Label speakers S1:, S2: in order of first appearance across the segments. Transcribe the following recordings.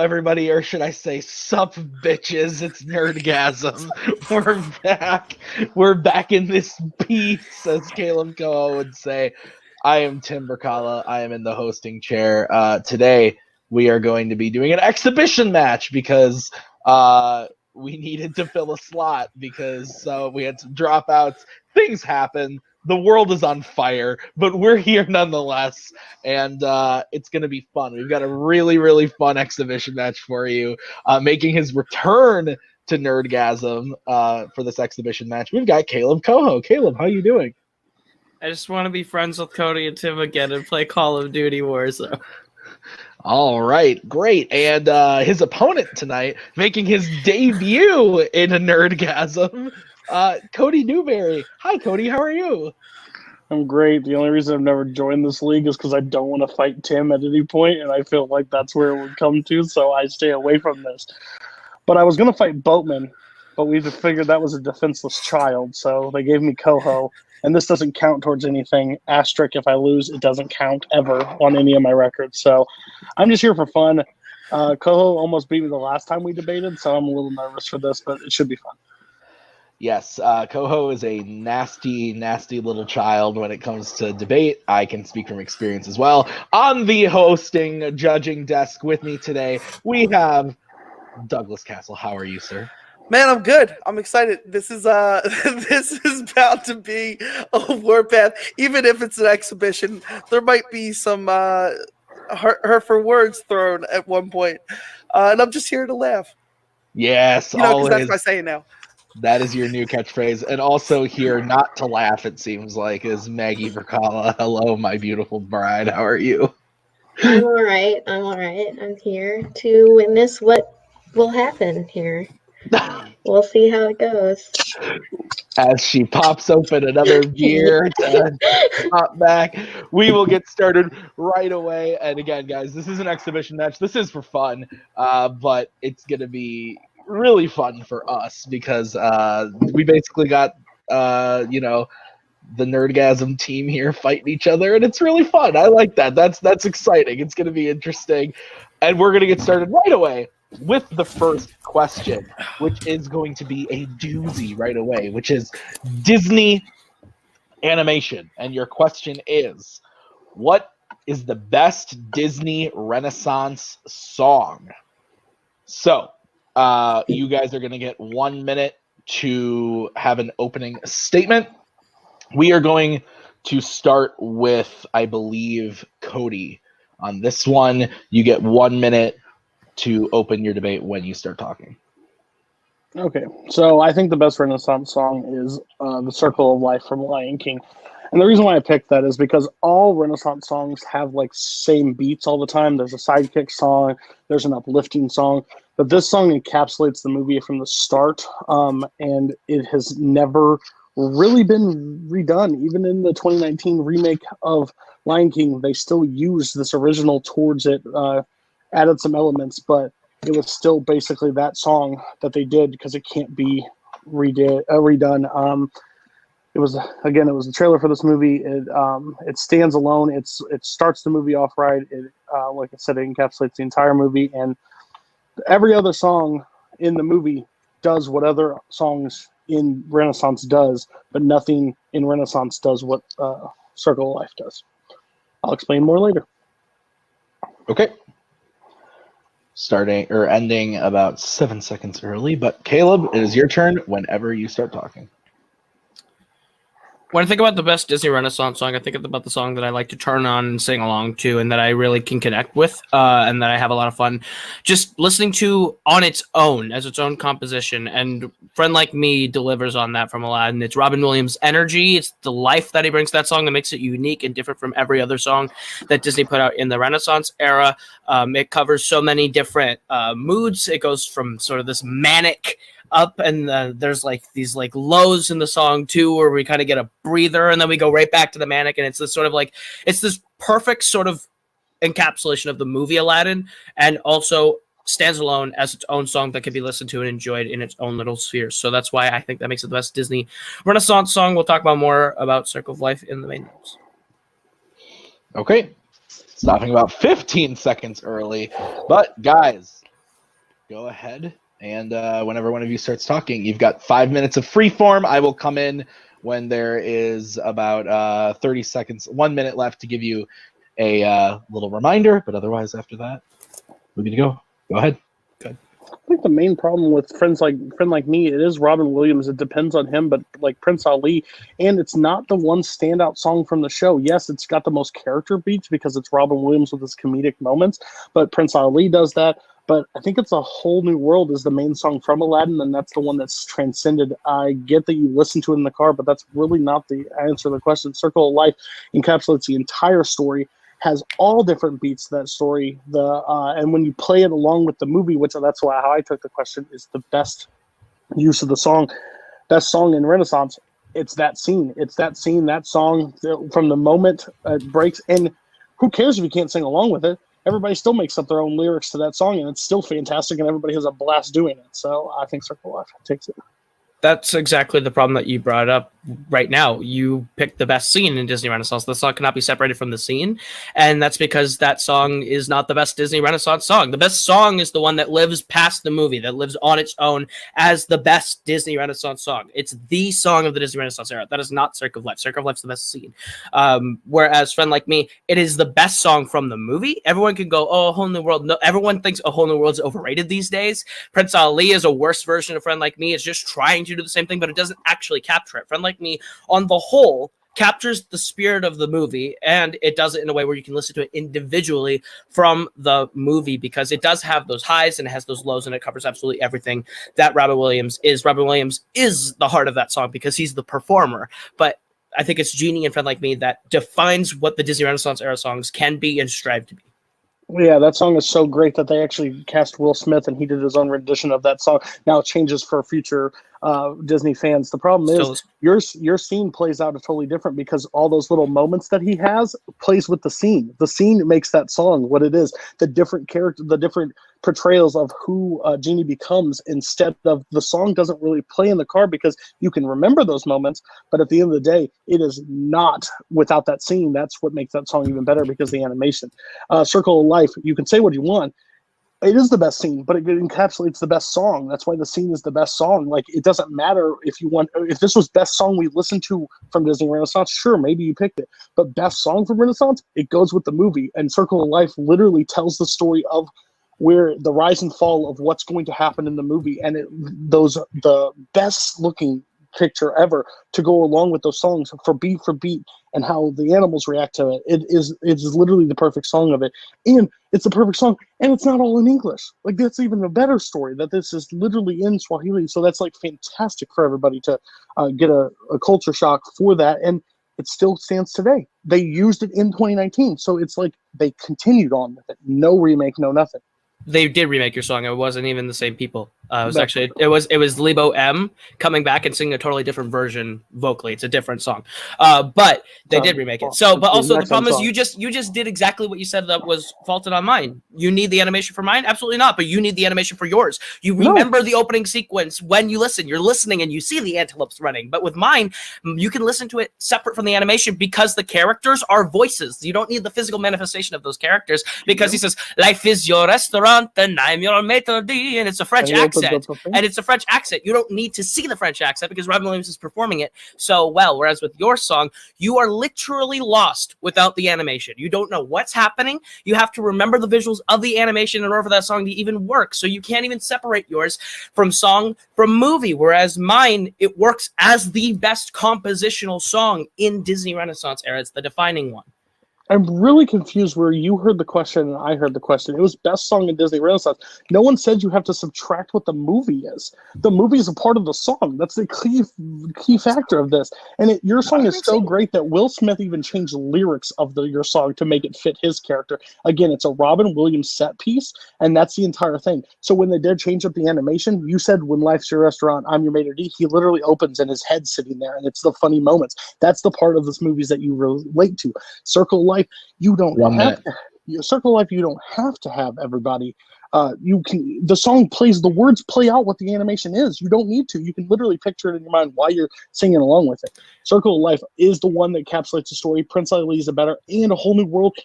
S1: everybody, or should I say, sup, bitches? It's Nerdgasm. We're back. We're back in this piece, as Caleb Koho would say. I am Tim Berkala. I am in the hosting chair. Today, we are going to be doing an exhibition match because we needed to fill a slot because we had some dropouts. Things happen. The world is on fire, but we're here nonetheless, and it's going to be fun. We've got a really, really fun exhibition match for you. Making his return to Nerdgasm for this exhibition match, we've got Kaleb Koho. Caleb, how you doing?
S2: I just want to be friends with Cody and Tim again and play Call of Duty Warzone.
S1: All right, great. And his opponent tonight, making his debut in a Nerdgasm, Cody Newberry. Hi, Cody. How are you?
S3: I'm great. The only reason I've never joined this league is because I don't want to fight Tim at any point, and I feel like that's where it would come to, so I stay away from this. But I was going to fight Boatman, but we just figured that was a defenseless child, so they gave me Koho, and this doesn't count towards anything. Asterisk, if I lose, it doesn't count ever on any of my records. So I'm just here for fun. Koho almost beat me the last time we debated, so I'm a little nervous for this, but it should be fun.
S1: Yes, Koho is a nasty, nasty little child when it comes to debate. I can speak from experience as well. On the hosting, judging desk with me today, we have Douglas Castle. How are you, sir?
S4: Man, I'm good. I'm excited. This is this is bound to be a warpath. Even if it's an exhibition, there might be some her for words thrown at one point, and I'm just here to laugh.
S1: Yes,
S4: because that's my saying now.
S1: That is your new catchphrase. And also here, not to laugh, it seems like, is Maggie Berkala. Hello, my beautiful bride. How are you?
S5: I'm all right. I'm here to witness what will happen here. We'll see how it goes.
S1: As she pops open another beer to pop back, we will get started right away. And again, guys, this is an exhibition match. This is for fun, but it's going to be really fun for us because we basically got the Nerdgasm team here fighting each other, and it's really fun. I like that. That's exciting. It's going to be interesting, and we're going to get started right away with the first question, which is going to be a doozy right away, which is Disney animation. And your question is, what is the best Disney Renaissance song? So you guys are going to get 1 minute to have an opening statement. We are going to start with, I believe, Cody. On this one, you get 1 minute to open your debate when you start talking.
S3: Okay, so I think the best Renaissance song is The Circle of Life from Lion King. And the reason why I picked that is because all Renaissance songs have like same beats all the time. There's a sidekick song, there's an uplifting song, but this song encapsulates the movie from the start, and it has never really been redone. Even in the 2019 remake of Lion King, they still used this original towards it, added some elements, but it was still basically that song that they did because it can't be redone. It was the trailer for this movie. It stands alone. It starts the movie off right. It, like I said, it encapsulates the entire movie, and every other song in the movie does what other songs in Renaissance does, but nothing in Renaissance does what Circle of Life does. I'll explain more later.
S1: Okay. Starting or ending about 7 seconds early, but Caleb, it is your turn whenever you start talking.
S2: When I think about the best Disney Renaissance song, I think about the song that I like to turn on and sing along to, and that I really can connect with, and that I have a lot of fun just listening to on its own, as its own composition. And Friend Like Me delivers on that from Aladdin. It's Robin Williams' energy. It's the life that he brings to that song that makes it unique and different from every other song that Disney put out in the Renaissance era. It covers so many different moods. It goes from sort of this manic up, and there's like these like lows in the song too, where we kind of get a breather, and then we go right back to the manic, and it's this sort of like, it's this perfect sort of encapsulation of the movie Aladdin, and also stands alone as its own song that can be listened to and enjoyed in its own little sphere. So that's why I think that makes it the best Disney Renaissance song. We'll talk about more about Circle of Life in the main notes.
S1: Okay, stopping about 15 seconds early, but guys, go ahead and whenever one of you starts talking, you've got 5 minutes of free form. I will come in when there is about 30 seconds, 1 minute left to give you a little reminder. But otherwise, after that, we're going to go. Go ahead.
S3: I think the main problem with Friend Like Me, it is Robin Williams. It depends on him, but like Prince Ali, and it's not the one standout song from the show. Yes, it's got the most character beats because it's Robin Williams with his comedic moments, but Prince Ali does that. But I think it's A Whole New World is the main song from Aladdin, and that's the one that's transcended. I get that you listen to it in the car, but that's really not the answer to the question. Circle of Life encapsulates the entire story, has all different beats to that story. And when you play it along with the movie, which that's how I took the question, is the best use of the song. Best song in Renaissance, it's that scene. It's that scene, that song, from the moment it breaks. And who cares if you can't sing along with it? Everybody still makes up their own lyrics to that song, and it's still fantastic, and everybody has a blast doing it. So I think Circle of Life takes it.
S2: That's exactly the problem that you brought up right now. You picked the best scene in Disney Renaissance. The song cannot be separated from the scene, and that's because that song is not the best Disney Renaissance song. The best song is the one that lives past the movie, that lives on its own as the best Disney Renaissance song. It's the song of the Disney Renaissance era. That is not Circle of Life. Circle of Life's the best scene. Whereas Friend Like Me, it is the best song from the movie. Everyone can go, oh, A Whole New World. No, everyone thinks A Whole New World's overrated these days. Prince Ali is a worse version of Friend Like Me. It's just trying to do the same thing, but it doesn't actually capture it. Friend Like Me, on the whole, captures the spirit of the movie, and it does it in a way where you can listen to it individually from the movie, because it does have those highs and it has those lows, and it covers absolutely everything that Robin Williams is. Robin Williams is the heart of that song because he's the performer, but I think it's Genie and Friend Like Me that defines what the Disney Renaissance era songs can be and strive to be.
S3: Yeah, that song is so great that they actually cast Will Smith, and he did his own rendition of that song. Now it changes for future Disney fans. The problem is your scene plays out totally different because all those little moments that he has plays with the scene. The scene makes that song what it is. The different character, the different portrayals of who Genie becomes instead of the song doesn't really play in the car because you can remember those moments, but at the end of the day, it is not without that scene. That's what makes that song even better because the animation. Circle of Life, you can say what you want. It is the best scene, but it encapsulates the best song. That's why the scene is the best song. Like, it doesn't matter if this was best song we listened to from Disney Renaissance, sure, maybe you picked it. But best song from Renaissance, it goes with the movie. And Circle of Life literally tells the story of where the rise and fall of what's going to happen in the movie. And the best looking picture ever to go along with those songs for beat and how the animals react to it. It's literally the perfect song of it. And it's the perfect song. And it's not all in English. Like, that's even a better story that this is literally in Swahili. So that's like fantastic for everybody to get a culture shock for that. And it still stands today. They used it in 2019. So it's like they continued on with it. No remake, no nothing.
S2: They did remake your song. It wasn't even the same people. It was Lebo M coming back and singing a totally different version vocally. It's a different song, but they did remake it. So, but also the problem is you just did exactly what you said that was faulted on mine. You need the animation for mine? Absolutely not. But you need the animation for yours. You remember the opening sequence when you listen. You're listening and you see the antelopes running. But with mine, you can listen to it separate from the animation because the characters are voices. You don't need the physical manifestation of those characters because he says, "Life is your restaurant and I'm your maître d'," and it's a French accent. And it's a French accent. You don't need to see the French accent because Robin Williams is performing it so well. Whereas with your song, you are literally lost without the animation. You don't know what's happening. You have to remember the visuals of the animation in order for that song to even work. So you can't even separate yours from song from movie. Whereas mine, it works as the best compositional song in Disney Renaissance era. It's the defining one.
S3: I'm really confused where you heard the question and I heard the question. It was best song in Disney Renaissance. No one said you have to subtract what the movie is. The movie is a part of the song. That's the key factor of this. And your song is so great that Will Smith even changed the lyrics of your song to make it fit his character. Again, it's a Robin Williams set piece, and that's the entire thing. So when they did change up the animation, you said, "When life's your restaurant, I'm your maitre d'." He literally opens and his head's sitting there, and it's the funny moments. That's the part of this movies that you relate to. Circle of Life, you don't have to. Circle of Life, you don't have to have everybody. You can. The song plays. The words play out what the animation is. You don't need to. You can literally picture it in your mind while you're singing along with it. Circle of Life is the one that encapsulates the story. Prince Ali is a better, and A Whole New World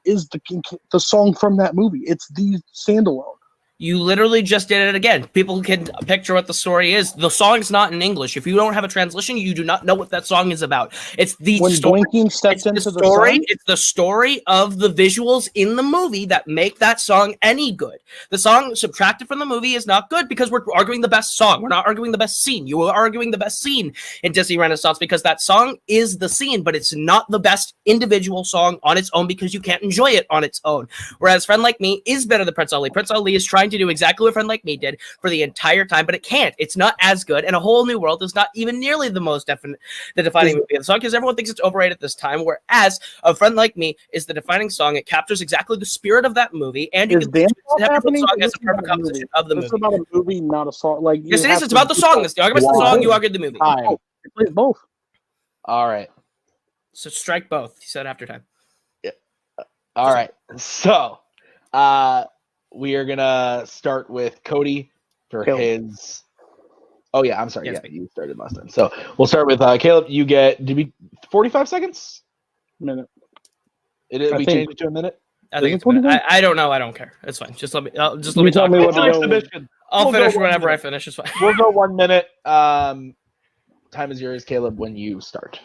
S3: is the song from that movie. It's the standalone.
S2: You literally just did it again. People can picture what the story is. The song's not in English. If you don't have a translation, you do not know what that song is about. It's the
S3: When
S2: story.
S3: Blinking stepped into the
S2: story.
S3: sun?
S2: It's the story of the visuals in the movie that make that song any good. The song subtracted from the movie is not good because we're arguing the best song. We're not arguing the best scene. You are arguing the best scene in Disney Renaissance because that song is the scene, but it's not the best individual song on its own because you can't enjoy it on its own. Whereas Friend Like Me is better than Prince Ali. Prince Ali is trying to do exactly what Friend Like Me did for the entire time, but it can't. It's not as good, and A Whole New World is not even nearly the most defining movie of the song because everyone thinks it's overrated this time, whereas A Friend Like Me is the defining song. It captures exactly the spirit of that movie, and you
S3: Is
S2: can
S3: dance
S2: the
S3: happening?
S2: song
S3: This
S2: as a
S3: is about
S2: perfect
S3: a movie.
S2: composition of the
S3: This is
S2: movie.
S3: about a movie, not a song. Like
S2: Yes,
S3: you
S2: it is.
S3: have
S2: It's
S3: to
S2: about the song. The argument's the
S1: Wow.
S2: song. You argued the movie.
S1: Time.
S3: It plays both.
S1: All right.
S2: So strike both. He said after time.
S1: All right. So, we are gonna start with Cody for
S3: Caleb.
S1: his. Oh yeah, I'm sorry.
S2: Yes,
S1: Yeah, you started last time. So we'll start with Caleb. You get 45 seconds.
S3: Minute.
S1: We
S3: think-
S1: changed it to a minute.
S2: I think
S3: it
S2: it's a minute.
S3: 21?
S2: I don't know. I don't care. It's fine. Just let me. Just let
S3: You
S2: me
S3: tell
S2: talk.
S3: me what
S1: It's
S3: to
S1: an
S3: go with.
S1: exhibition.
S2: I'll
S1: We'll go
S2: finish
S1: 1
S2: whenever I
S1: minute.
S2: finish. It's fine.
S1: We'll go 1 minute. Time is yours, Caleb. When you start.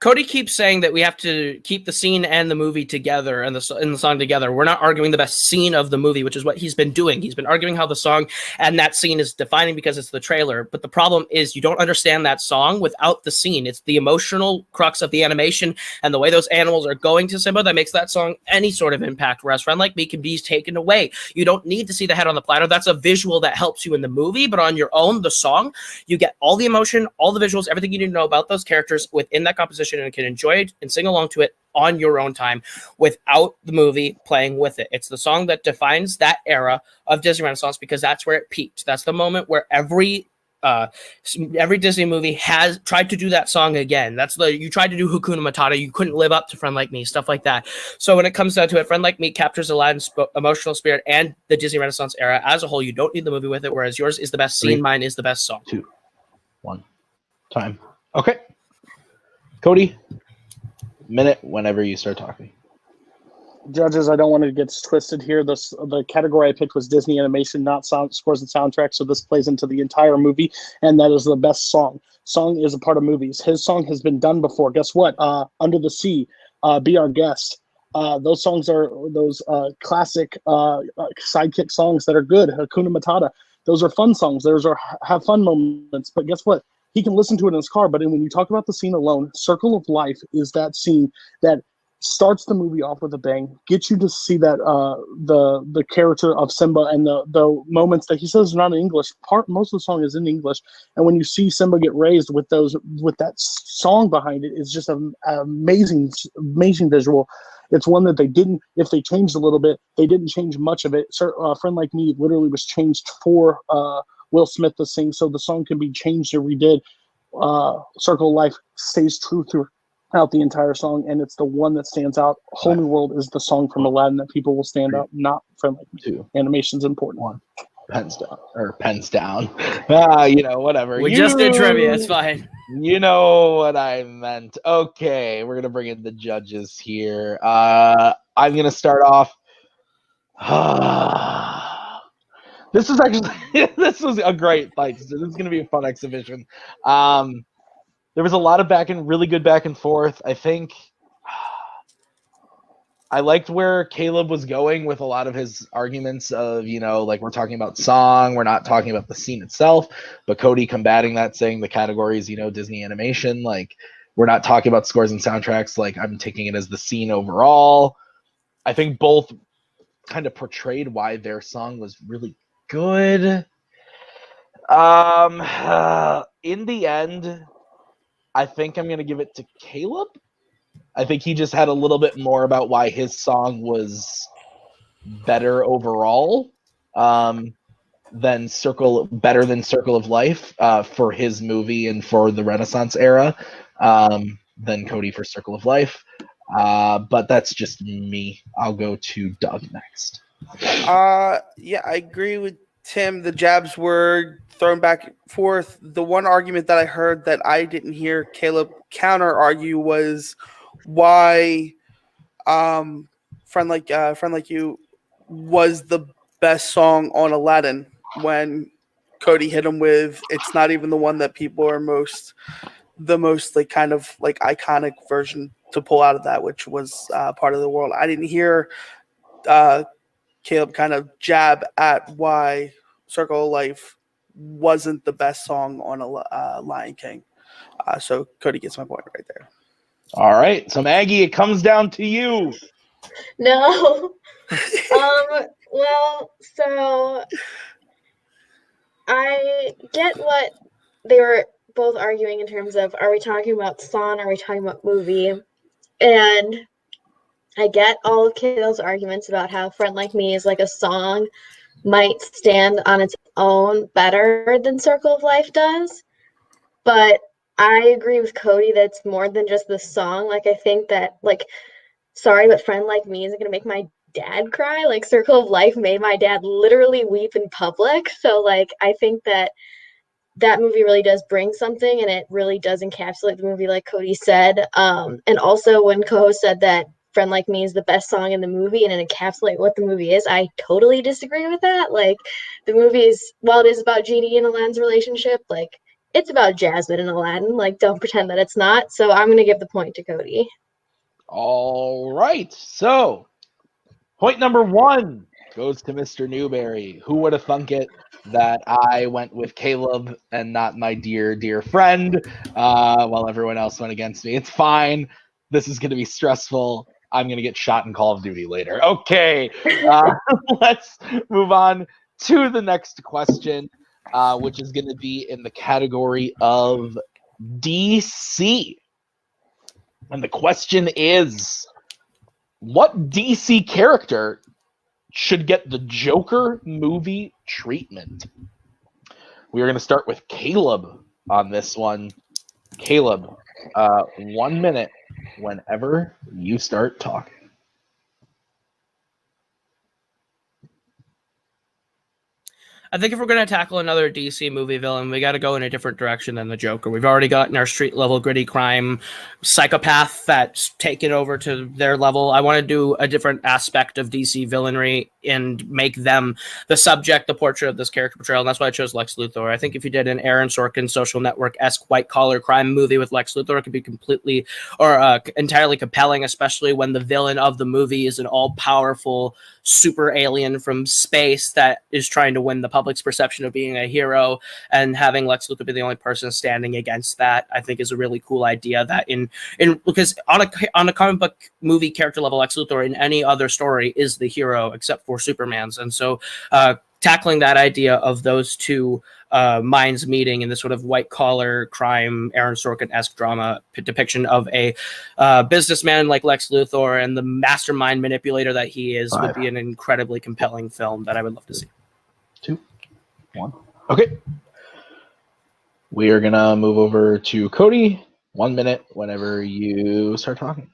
S2: Cody keeps saying that we have to keep the scene and the movie together and the song together. We're not arguing the best scene of the movie, which is what he's been doing. He's been arguing how the song and that scene is defining because it's the trailer. But the problem is you don't understand that song without the scene. It's the emotional crux of the animation and the way those animals are going to Simba that makes that song any sort of impact. Whereas Friend Like Me can be taken away. You don't need to see the head on the platter. That's a visual that helps you in the movie. But on your own, the song, you get all the emotion, all the visuals, everything you need to know about those characters within that composition and can enjoy it and sing along to it on your own time without the movie playing with it. It's the song that defines that era of Disney Renaissance because that's where it peaked. That's the moment where every Disney movie has tried to do that song again. You tried to do Hakuna Matata, you couldn't live up to Friend Like Me, stuff like that. So when it comes down to it, Friend Like Me captures Aladdin's emotional spirit and the Disney Renaissance era as a whole. You don't need the movie with it, whereas yours is the best scene, mine is the best song.
S1: 2, 1, time. Okay. Cody, minute whenever you start talking.
S3: Judges, I don't want to get twisted here. The category I picked was Disney animation, not sound scores and soundtracks. So this plays into the entire movie, and that is the best song. Song is a part of movies. His song has been done before. Guess what? Under the Sea, Be Our Guest. Those songs are those classic sidekick songs that are good. Hakuna Matata. Those are fun songs. Those are have fun moments. But guess what? He can listen to it in his car. But when you talk about the scene alone, Circle of Life is that scene that starts the movie off with a bang, gets you to see that the character of Simba and the moments that he says are not in English. Most of the song is in English, and when you see Simba get raised with that song behind it, it's just an amazing visual. It's one that they didn't. If they changed a little bit, they didn't change much of it. Friend Like Me literally was changed for Will Smith to sing, so the song can be changed or redid. Circle of Life stays true throughout the entire song, and it's the one that stands out. Whole New World is the song from Aladdin that people will stand up, not Friend Like Me.
S1: 2,
S3: Animation's important.
S1: 1. Pens down. Whatever.
S2: We just did trivia. It's fine.
S1: You know what I meant. Okay, we're gonna bring in the judges here. I'm gonna start off. This was a greght fight. So this is gonna be a fun exhibition. There was a lot of really good back and forth. I think I liked where Caleb was going with a lot of his arguments of, like we're talking about song, we're not talking about the scene itself, but Cody combating that, saying the categories, Disney animation, like we're not talking about scores and soundtracks, like I'm taking it as the scene overall. I think both kind of portrayed why their song was really good. In the end, I think I'm going to give it to Caleb. I think he just had a little bit more about why his song was better overall than Circle of Life for his movie and for the Renaissance era than Cody for Circle of Life. But that's just me. I'll go to Doug next.
S4: Yeah, I agree with Tim. The jabs were thrown back and forth. The one argument that I heard that I didn't hear Caleb counter argue was why Friend Like You was the best song on Aladdin when Cody hit him with "It's not even the one that people are the most like kind of like iconic version to pull out of that, which was Part of the World." I didn't hear Kaleb kind of jab at why Circle of Life wasn't the best song on a Lion King. So Cody gets my point right there.
S1: All right. So Maggie, it comes down to you.
S5: No. Well, so I get what they were both arguing in terms of, are we talking about song, are we talking about movie? And I get all of Kayle's arguments about how Friend Like Me is like a song might stand on its own better than Circle of Life does. But I agree with Cody that it's more than just the song. Like, I think that, like, sorry, but Friend Like Me isn't going to make my dad cry. Like, Circle of Life made my dad literally weep in public. So, like, I think that movie really does bring something, and it really does encapsulate the movie, like Cody said. And also when Koho said that Friend Like Me is the best song in the movie and it encapsulates what the movie is, I totally disagree with that. Like, the movie is, while it is about Genie and Aladdin's relationship, like, it's about Jasmine and Aladdin. Like, don't pretend that it's not. So I'm going to give the point to Cody.
S1: All right. So point number 1 goes to Mr. Newberry. Who would have thunk it that I went with Kaleb and not my dear, dear friend, while everyone else went against me? It's fine. This is going to be stressful. I'm going to get shot in Call of Duty later. Okay. Let's move on to the next question, which is going to be in the category of DC. And the question is, what DC character should get the Joker movie treatment? We are going to start with Kaleb on this one. Kaleb, 1 minute whenever you start talking.
S2: I think if we're going to tackle another DC movie villain, we got to go in a different direction than the Joker. We've already gotten our street level gritty crime psychopath that's taken over to their level. I want to do a different aspect of DC villainry and make them the subject, the portrait of this character portrayal. And that's why I chose Lex Luthor. I think if you did an Aaron Sorkin Social Network-esque white collar crime movie with Lex Luthor, it could be completely or entirely compelling, especially when the villain of the movie is an all-powerful super alien from space that is trying to win the public's perception of being a hero, and having Lex Luthor be the only person standing against that, I think is a really cool idea. That in because on a comic book movie character level, Lex Luthor in any other story is the hero except for Superman's, and so tackling that idea of those two minds meeting in this sort of white collar crime Aaron Sorkin-esque drama depiction of a businessman like Lex Luthor and the mastermind manipulator that he is would be an incredibly compelling film that I would love to see.
S1: 2, 1. Okay. We are going to move over to Cody. 1 minute whenever you start talking.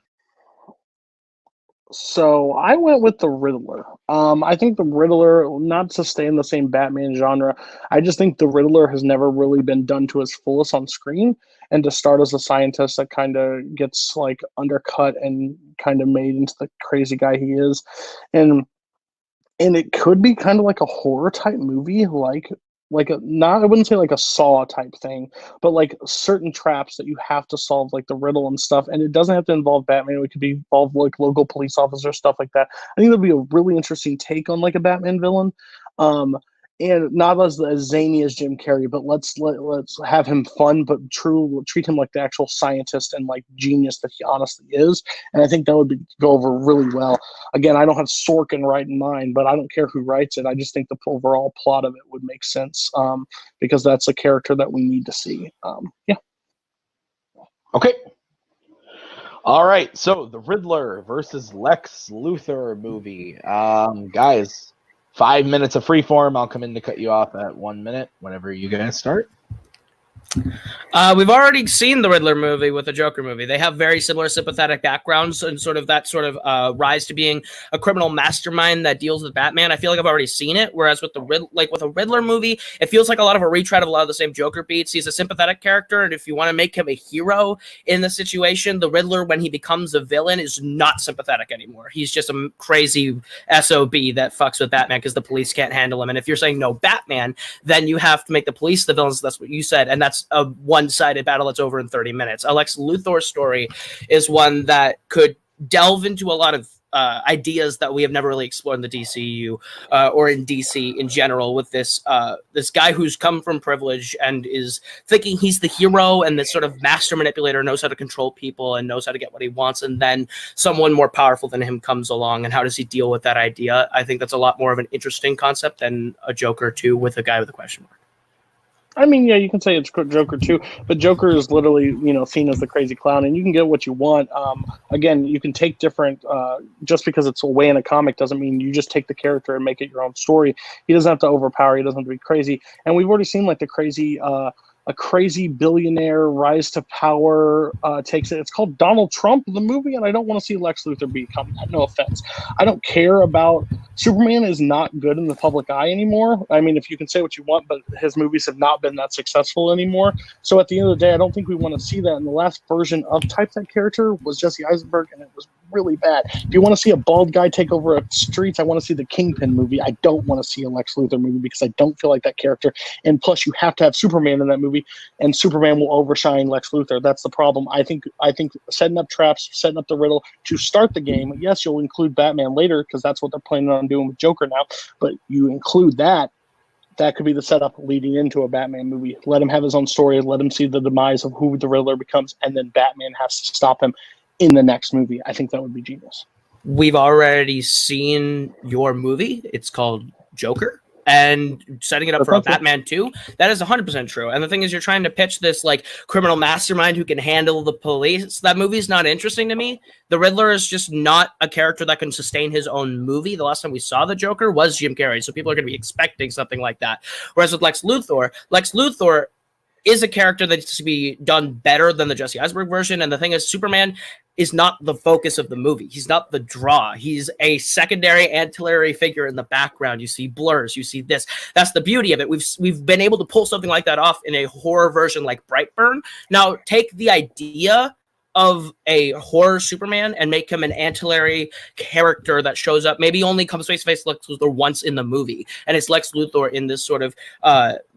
S3: So I went with the Riddler. I think the Riddler, not to stay in the same Batman genre, I just think the Riddler has never really been done to its fullest on screen. And to start as a scientist that kind of gets like undercut and kind of made into the crazy guy he is. And it could be kind of like a horror type movie, like a, not, I wouldn't say like a Saw type thing, but like certain traps that you have to solve, like the riddle and stuff. And it doesn't have to involve Batman. It could be involve like local police officer stuff like that. I think that'd be a really interesting take on like a Batman villain. And not as zany as Jim Carrey, but let's have him fun, but treat him like the actual scientist and like genius that he honestly is. And I think that would go over really well. Again, I don't have Sorkin right in mind, but I don't care who writes it. I just think the overall plot of it would make sense because that's a character that we need to see. Yeah.
S1: Okay. All right. So the Riddler versus Lex Luthor movie. Guys, 5 minutes of freeform. I'll come in to cut you off at 1 minute whenever you guys start.
S2: We've already seen the Riddler movie with the Joker movie. They have very similar sympathetic backgrounds and sort of that sort of rise to being a criminal mastermind that deals with Batman. I feel like I've already seen it. Whereas with with a Riddler movie, it feels like a lot of a retread of a lot of the same Joker beats. He's a sympathetic character, and if you want to make him a hero in the situation, the Riddler, when he becomes a villain, is not sympathetic anymore. He's just a crazy SOB that fucks with Batman because the police can't handle him. And if you're saying no Batman, then you have to make the police the villains. That's what you said, and that's a one-sided battle that's over in 30 minutes. A Lex Luthor story is one that could delve into a lot of ideas that we have never really explored in the DCU or in DC in general, with this this guy who's come from privilege and is thinking he's the hero and this sort of master manipulator, knows how to control people and knows how to get what he wants, and then someone more powerful than him comes along, and how does he deal with that idea? I think that's a lot more of an interesting concept than a Joker 2 with a guy with a question mark.
S3: I mean, yeah, you can say it's Joker too, but Joker is literally, seen as the crazy clown, and you can get what you want. Again, you can take different, just because it's a way in a comic doesn't mean you just take the character and make it your own story. He doesn't have to overpower. He doesn't have to be crazy. And we've already seen like a crazy billionaire rise to power takes it. It's called Donald Trump, the movie, and I don't want to see Lex Luthor become that. No offense. I don't care about Superman is not good in the public eye anymore. I mean, if you can say what you want, but his movies have not been that successful anymore. So at the end of the day, I don't think we want to see that. And the last version of Type That character was Jesse Eisenberg, and it was really bad. If you want to see a bald guy take over streets, I want to see the Kingpin movie. I don't want to see a Lex Luthor movie because I don't feel like that character. And plus, you have to have Superman in that movie, and Superman will overshine Lex Luthor. That's the problem. I think setting up traps, setting up the riddle to start the game. Yes, you'll include Batman later because that's what they're planning on doing with Joker now. But you include that. That could be the setup leading into a Batman movie. Let him have his own story. Let him see the demise of who the Riddler becomes, and then Batman has to stop him in the next movie. I think that would be genius.
S2: We've already seen your movie. It's called Joker. And setting it up for a Batman 2, that is 100% true. And the thing is, you're trying to pitch this like criminal mastermind who can handle the police. That movie's not interesting to me. The Riddler is just not a character that can sustain his own movie. The last time we saw the Joker was Jim Carrey, so people are going to be expecting something like that. Whereas with Lex Luthor is a character that needs to be done better than the Jesse Eisenberg version. And the thing is, Superman is not the focus of the movie. He's not the draw. He's a secondary, ancillary figure in the background. You see blurs. You see this. That's the beauty of it. We've been able to pull something like that off in a horror version like Brightburn. Now, take the idea of a horror Superman and make him an ancillary character that shows up, maybe only comes face to face Lex Luthor once in the movie, and it's Lex Luthor in this sort of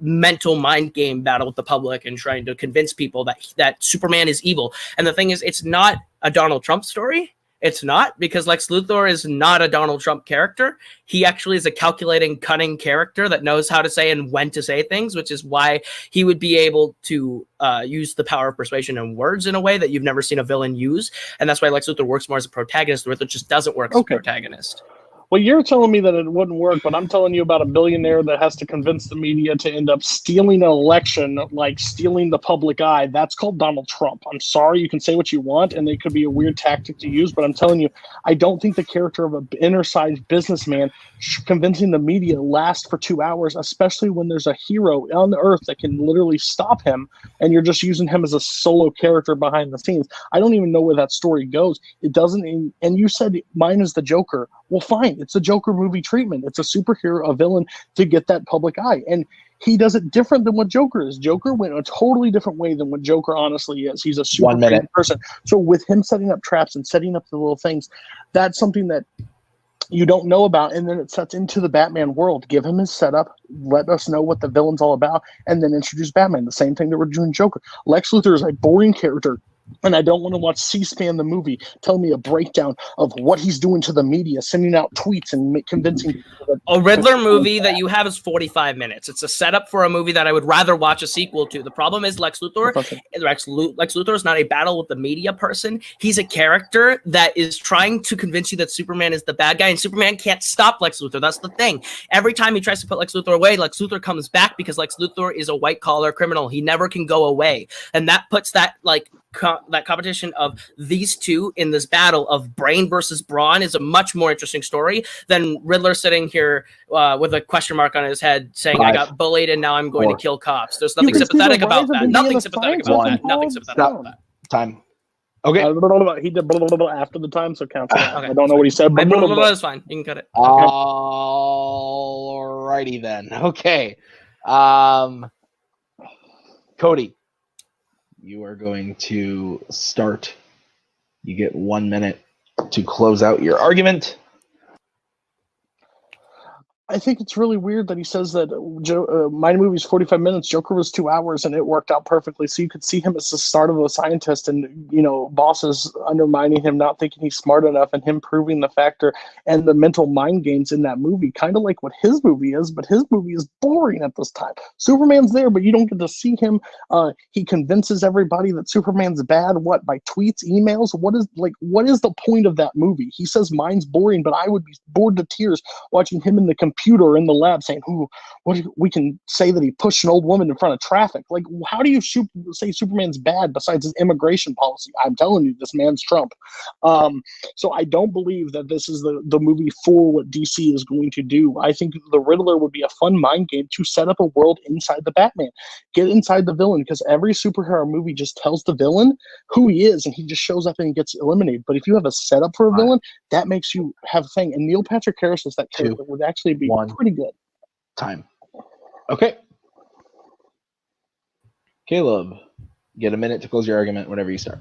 S2: mental mind game battle with the public and trying to convince people that Superman is evil. And the thing is, it's not a Donald Trump story. It's not, because Lex Luthor is not a Donald Trump character. He actually is a calculating, cunning character that knows how to say and when to say things, which is why he would be able to use the power of persuasion and words in a way that you've never seen a villain use. And that's why Lex Luthor works more as a protagonist. The Riddler just doesn't work as a protagonist.
S3: Well, you're telling me that it wouldn't work, but I'm telling you about a billionaire that has to convince the media to end up stealing an election, like stealing the public eye. That's called Donald Trump. I'm sorry, you can say what you want, and it could be a weird tactic to use, but I'm telling you, I don't think the character of an inner-sized businessman convincing the media lasts for 2 hours, especially when there's a hero on the earth that can literally stop him, and you're just using him as a solo character behind the scenes. I don't even know where that story goes. It doesn't, and you said mine is the Joker. Well, fine. It's a Joker movie treatment. It's a superhero, a villain to get that public eye. And he does it different than what Joker is. Joker went a totally different way than what Joker honestly is. He's a super person. So with him setting up traps and setting up the little things, that's something that you don't know about. And then it sets into the Batman world. Give him his setup. Let us know what the villain's all about. And then introduce Batman. The same thing that we're doing Joker. Lex Luthor is a boring character. And I don't want to watch C-SPAN the movie tell me a breakdown of what he's doing to the media, sending out tweets and convincing people.
S2: A Riddler movie that you have is 45 minutes. It's a setup for a movie that I would rather watch a sequel to. The problem is Lex Luthor is not a battle with the media person. He's a character that is trying to convince you that Superman is the bad guy, and Superman can't stop Lex Luthor. That's the thing. Every time he tries to put Lex Luthor away, Lex Luthor comes back because Lex Luthor is a white-collar criminal. He never can go away. And that puts that, like, competition of these two in this battle of brain versus brawn is a much more interesting story than Riddler sitting here with a question mark on his head saying, I got bullied and now I'm going to kill cops. There's nothing sympathetic about that. Nothing sympathetic about that. Nothing sympathetic about that.
S1: Time. Okay.
S3: He did blah, blah, blah, after the time, so count it.
S2: Okay.
S3: I don't know what he said.
S2: Blah, blah, blah, blah, that's fine. You can cut it.
S1: Alrighty then. Okay. Cody, you are going to start. You get 1 minute to close out your argument.
S3: I think it's really weird that he says that my movie's 45 minutes, Joker was 2 hours, and it worked out perfectly. So you could see him as the start of a scientist and, bosses undermining him, not thinking he's smart enough, and him proving the factor and the mental mind games in that movie, kind of like what his movie is, but his movie is boring at this time. Superman's there, but you don't get to see him. He convinces everybody that Superman's bad, by tweets, emails? What is the point of that movie? He says mine's boring, but I would be bored to tears watching him in the computer in the lab saying, we can say that he pushed an old woman in front of traffic. Like, how do you say Superman's bad besides his immigration policy? I'm telling you, this man's Trump. So I don't believe that this is the movie for what DC is going to do. I think the Riddler would be a fun mind game to set up a world inside the Batman. Get inside the villain, because every superhero movie just tells the villain who he is, and he just shows up and gets eliminated. But if you have a setup for a villain, that makes you have a thing. And Neil Patrick Harris is that character would actually be pretty good.
S1: Time. Okay. Caleb, get a minute to close your argument whenever you start.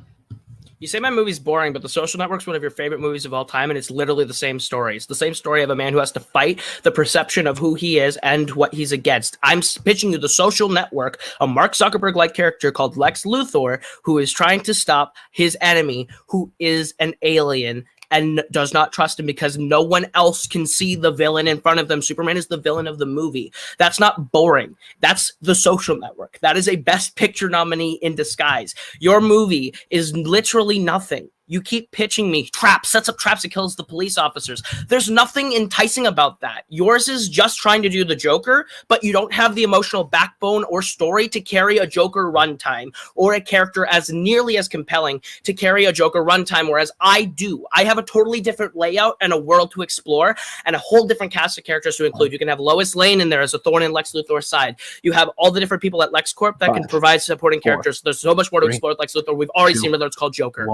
S2: You say my movie's boring, but The Social Network's one of your favorite movies of all time, and it's literally the same story. It's the same story of a man who has to fight the perception of who he is and what he's against. I'm pitching you The Social Network, a Mark Zuckerberg-like character called Lex Luthor, who is trying to stop his enemy, who is an alien, and does not trust him because no one else can see the villain in front of them. Superman is the villain of the movie. That's not boring. That's The Social Network. That is a Best Picture nominee in disguise. Your movie is literally nothing. You keep pitching me traps, sets up traps, and kills the police officers. There's nothing enticing about that. Yours is just trying to do the Joker, but you don't have the emotional backbone or story to carry a Joker runtime or a character as nearly as compelling to carry a Joker runtime, whereas I do. I have a totally different layout and a world to explore and a whole different cast of characters to include. You can have Lois Lane in there as a thorn in Lex Luthor's side. You have all the different people at LexCorp that can provide supporting characters. There's so much more to explore with Lex Luthor. We've already seen Riddler. It's called Joker.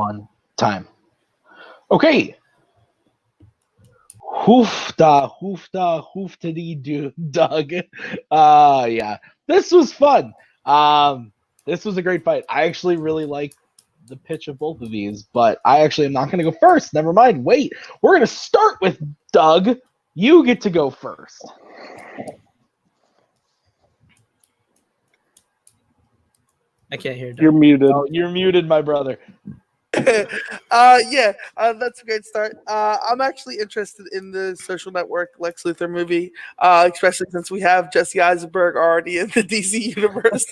S1: Time. Okay. Hoofta-dee-doo, Doug. Yeah. This was fun. This was a great fight. I actually really like the pitch of both of these, but I actually am not going to go first. Never mind. Wait. We're going to start with Doug. You get to go first.
S2: I can't hear Doug.
S3: You're muted.
S1: Oh, you're muted, my brother.
S4: That's a great start. I'm actually interested in the Social Network Lex Luthor movie, especially since we have Jesse Eisenberg already in the DC universe.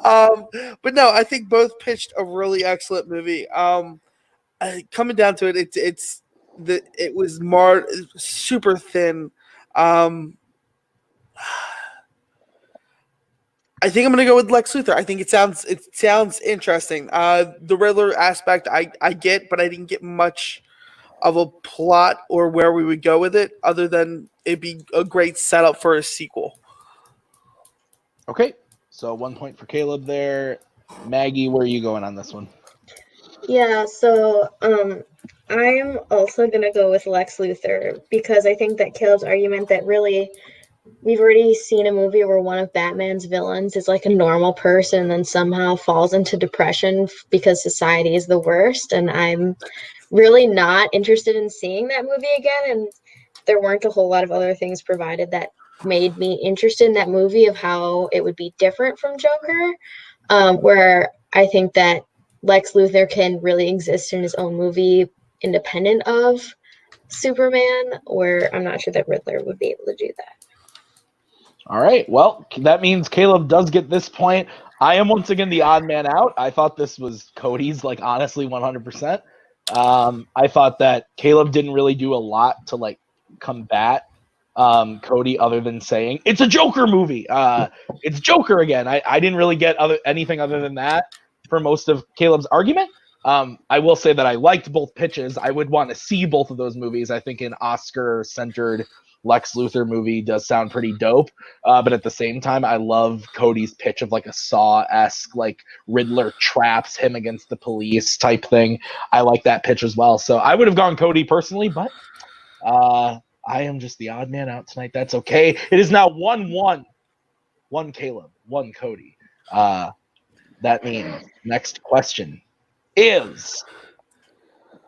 S4: But no, I think both pitched a really excellent movie. Coming down to it, it was super thin. I think I'm going to go with Lex Luthor. I think it sounds interesting. The Riddler aspect I get, but I didn't get much of a plot or where we would go with it, other than it'd be a great setup for a sequel.
S1: Okay, so 1 point for Caleb there. Maggie, where are you going on this one?
S5: Yeah, so I'm also going to go with Lex Luthor because I think that Caleb's argument that really we've already seen a movie where one of Batman's villains is like a normal person and then somehow falls into depression because society is the worst. And I'm really not interested in seeing that movie again. And there weren't a whole lot of other things provided that made me interested in that movie of how it would be different from Joker, where I think that Lex Luthor can really exist in his own movie independent of Superman, where I'm not sure that Riddler would be able to do that.
S1: All right. Well, that means Caleb does get this point. I am once again the odd man out. I thought this was Cody's, honestly, 100%. I thought that Caleb didn't really do a lot to, combat Cody, other than saying it's a Joker movie. It's Joker again. I didn't really get anything other than that for most of Caleb's argument. I will say that I liked both pitches. I would want to see both of those movies. I think an Oscar-centered Lex Luthor movie does sound pretty dope. But at the same time, I love Cody's pitch of like a Saw-esque, like Riddler traps him against the police type thing. I like that pitch as well. So I would have gone Cody personally, but I am just the odd man out tonight. That's okay. It is now 1-1. 1 Caleb, 1 Cody. That means next question is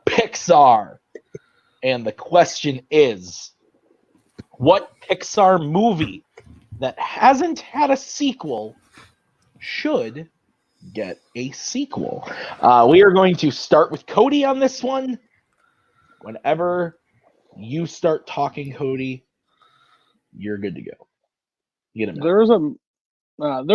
S1: Pixar. And the question is, what Pixar movie that hasn't had a sequel should get a sequel? We are going to start with Cody on this one. Whenever you start talking, Cody, you're good to go. Get him.
S3: There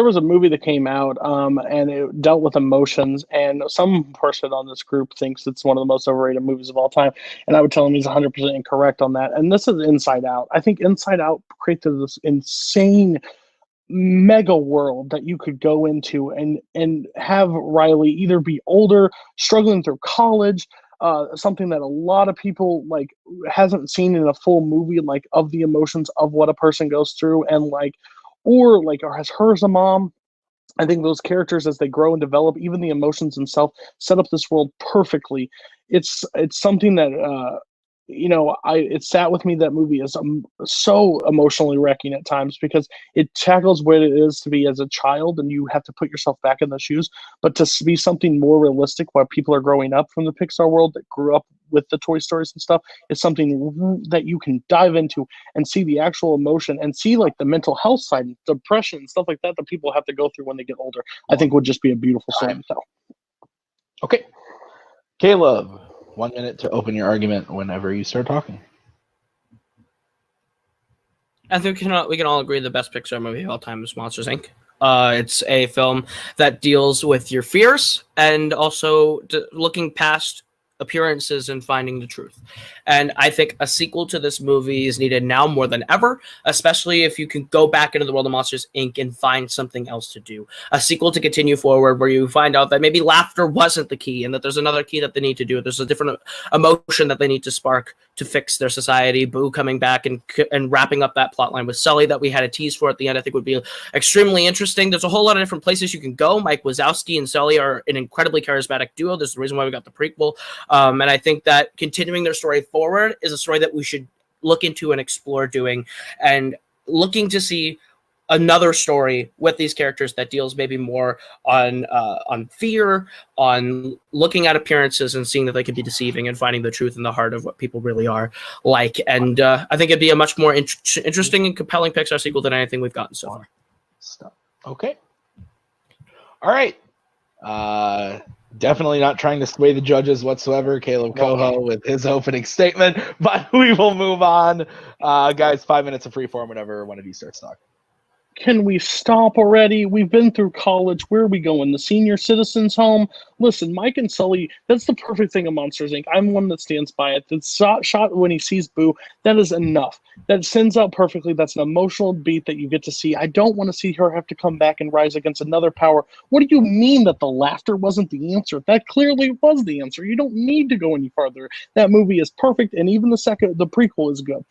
S3: was a movie that came out, and it dealt with emotions, and some person on this group thinks it's one of the most overrated movies of all time, and I would tell him he's 100% incorrect on that. And this is Inside Out. I think Inside Out created this insane mega world that you could go into and have Riley either be older, struggling through college, something that a lot of people like hasn't seen in a full movie, like of the emotions of what a person goes through, and like, or has her as a mom. I think those characters, as they grow and develop, even the emotions themselves, set up this world perfectly. It's something that it sat with me. That movie is so emotionally wrecking at times because it tackles what it is to be as a child, and you have to put yourself back in those shoes. But to be something more realistic while people are growing up from the Pixar world that grew up with the Toy Stories and stuff is something that you can dive into and see the actual emotion and see like the mental health side, depression, and stuff like that people have to go through when they get older. I think would just be a beautiful story to tell.
S1: Okay. Caleb, 1 minute to open your argument whenever you start talking.
S2: I think we can all agree the best Pixar movie of all time is Monsters, Inc. It's a film that deals with your fears and also looking past appearances and finding the truth. And I think a sequel to this movie is needed now more than ever, especially if you can go back into the world of Monsters, Inc. and find something else to do. A sequel to continue forward where you find out that maybe laughter wasn't the key and that there's another key that they need to do. There's a different emotion that they need to spark to fix their society. Boo coming back and wrapping up that plot line with Sully that we had a tease for at the end, I think would be extremely interesting. There's a whole lot of different places you can go. Mike Wazowski and Sully are an incredibly charismatic duo. There's the reason why we got the prequel. And I think that continuing their story forward is a story that we should look into and explore doing, and looking to see another story with these characters that deals maybe more on fear, on looking at appearances and seeing that they can be deceiving and finding the truth in the heart of what people really are like. And I think it'd be a much more interesting and compelling Pixar sequel than anything we've gotten so far.
S1: Okay. All right. Definitely not trying to sway the judges whatsoever. Caleb Koho with his opening statement, but we will move on. Guys, 5 minutes of free form whenever one of you starts talking.
S3: Can we stop already? We've been through college. Where are we going? The senior citizens home? Listen, Mike and Sully, that's the perfect thing of Monsters, Inc. I'm one that stands by it. The shot when he sees Boo, that is enough. That sends out perfectly. That's an emotional beat that you get to see. I don't want to see her have to come back and rise against another power. What do you mean that the laughter wasn't the answer? That clearly was the answer. You don't need to go any farther. That movie is perfect, and even the prequel is good.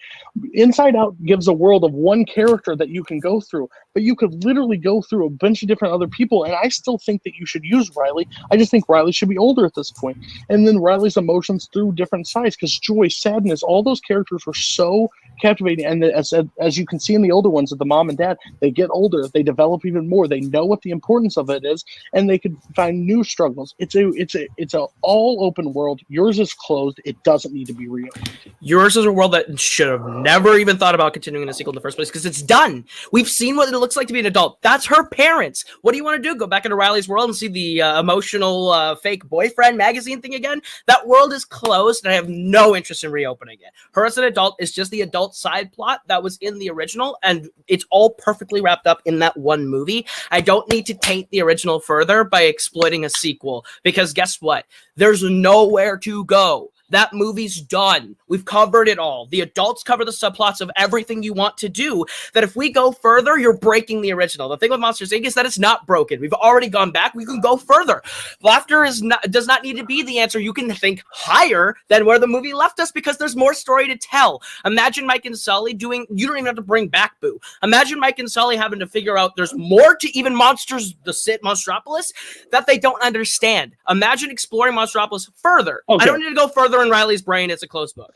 S3: Inside Out gives a world of one character that you can go through, but you could literally go through a bunch of different other people, and I still think that you should use Riley. I just think Riley should be older at this point. And then Riley's emotions through different sides, because joy, sadness, all those characters were so captivating. And as you can see in the older ones, with the mom and dad, they get older, they develop even more, they know what the importance of it is, and they could find new struggles. It's a all open world. Yours is closed. It doesn't need to be reopened.
S2: Yours is a world that should have never even thought about continuing a sequel in the first place, because it's done. We've seen what it looks like to be an adult. That's her parents. What do you want to do? Go back into Riley's world and see the emotional fake boyfriend magazine thing again? That world is closed, and I have no interest in reopening it. Her as an adult is just the adult side plot that was in the original, and it's all perfectly wrapped up in that one movie. I don't need to taint the original further by exploiting a sequel, because guess what? There's nowhere to go. That movie's done. We've covered it all. The adults cover the subplots of everything you want to do. That if we go further, you're breaking the original. The thing with Monsters, Inc. is that it's not broken. We've already gone back. We can go further. Laughter does not need to be the answer. You can think higher than where the movie left us because there's more story to tell. Imagine Mike and Sully you don't even have to bring back Boo. Imagine Mike and Sully having to figure out there's more to even Monstropolis that they don't understand. Imagine exploring Monstropolis further.
S3: Okay.
S2: I don't need to go further in Riley's brain. It's a closed book.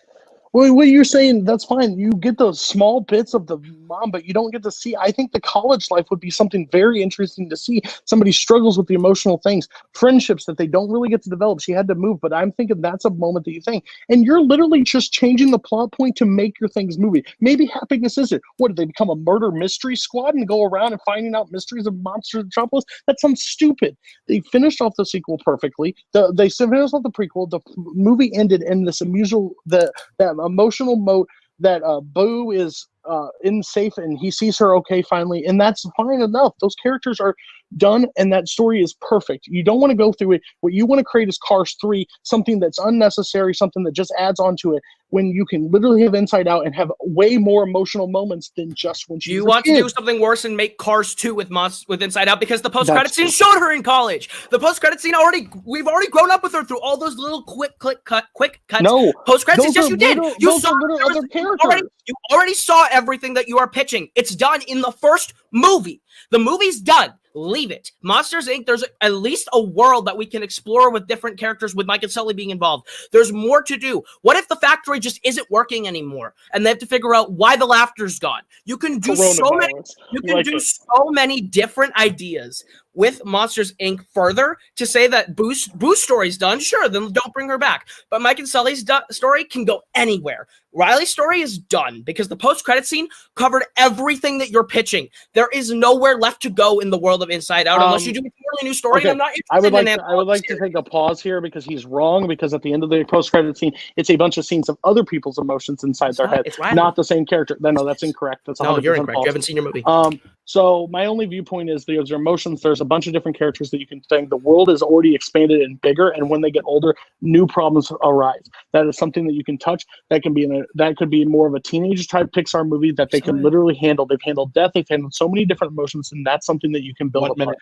S3: Well, what you're saying, that's fine. You get those small bits of the mom, but you don't get to see. I think the college life would be something very interesting to see. Somebody struggles with the emotional things, friendships that they don't really get to develop. She had to move, but I'm thinking that's a moment that you think. And you're literally just changing the plot point to make your things movie. Maybe Happiness isn't. What, did they become a murder mystery squad and go around and finding out mysteries of Monsters Metropolis? That sounds stupid. They finished off the sequel perfectly. They finished off the prequel. The movie ended in this that emotional mode that Boo is in safe and he sees her okay finally, and that's fine enough. Those characters are done and that story is perfect. You don't want to go through it. What you want to create is Cars 3, something that's unnecessary, something that just adds on to it, when you can literally have Inside Out and have way more emotional moments than just when she was a kid.
S2: You want to do something worse and make Cars 2 with Inside Out because the post-credit scene showed her in college. The post-credit scene we've already grown up with her through all those little quick cuts.
S3: No.
S2: Post-credit scenes, yes, you did.
S3: You saw other characters.
S2: You already saw everything that you are pitching. It's done in the first movie. The movie's done. Leave it. Monsters, Inc., there's at least a world that we can explore with different characters with Mike and Sully being involved. There's more to do. What if the factory just isn't working anymore and they have to figure out why the laughter's gone? You can do so many different ideas with Monsters, Inc. further to say that Boo's story's done. Sure, then don't bring her back. But Mike and Sully's story can go anywhere. Riley's story is done because the post-credit scene covered everything that you're pitching. There is nowhere left to go in the world of Inside Out unless you do a totally new story.
S3: Okay.
S2: I'm not interested
S3: I would like to take a pause here because he's wrong, because at the end of the post-credit scene, it's a bunch of scenes of other people's emotions inside their head, not the same character. No, that's incorrect. That's 100%
S2: you're incorrect.
S3: False.
S2: You haven't seen your movie.
S3: So my only viewpoint is there's emotions. There's a bunch of different characters that you can think. The world is already expanded and bigger, and when they get older, new problems arise. That is something that you can touch. That could be more of a teenage type Pixar movie that they can literally handle. They've handled death. They've handled so many different emotions, and that's something that you can build upon.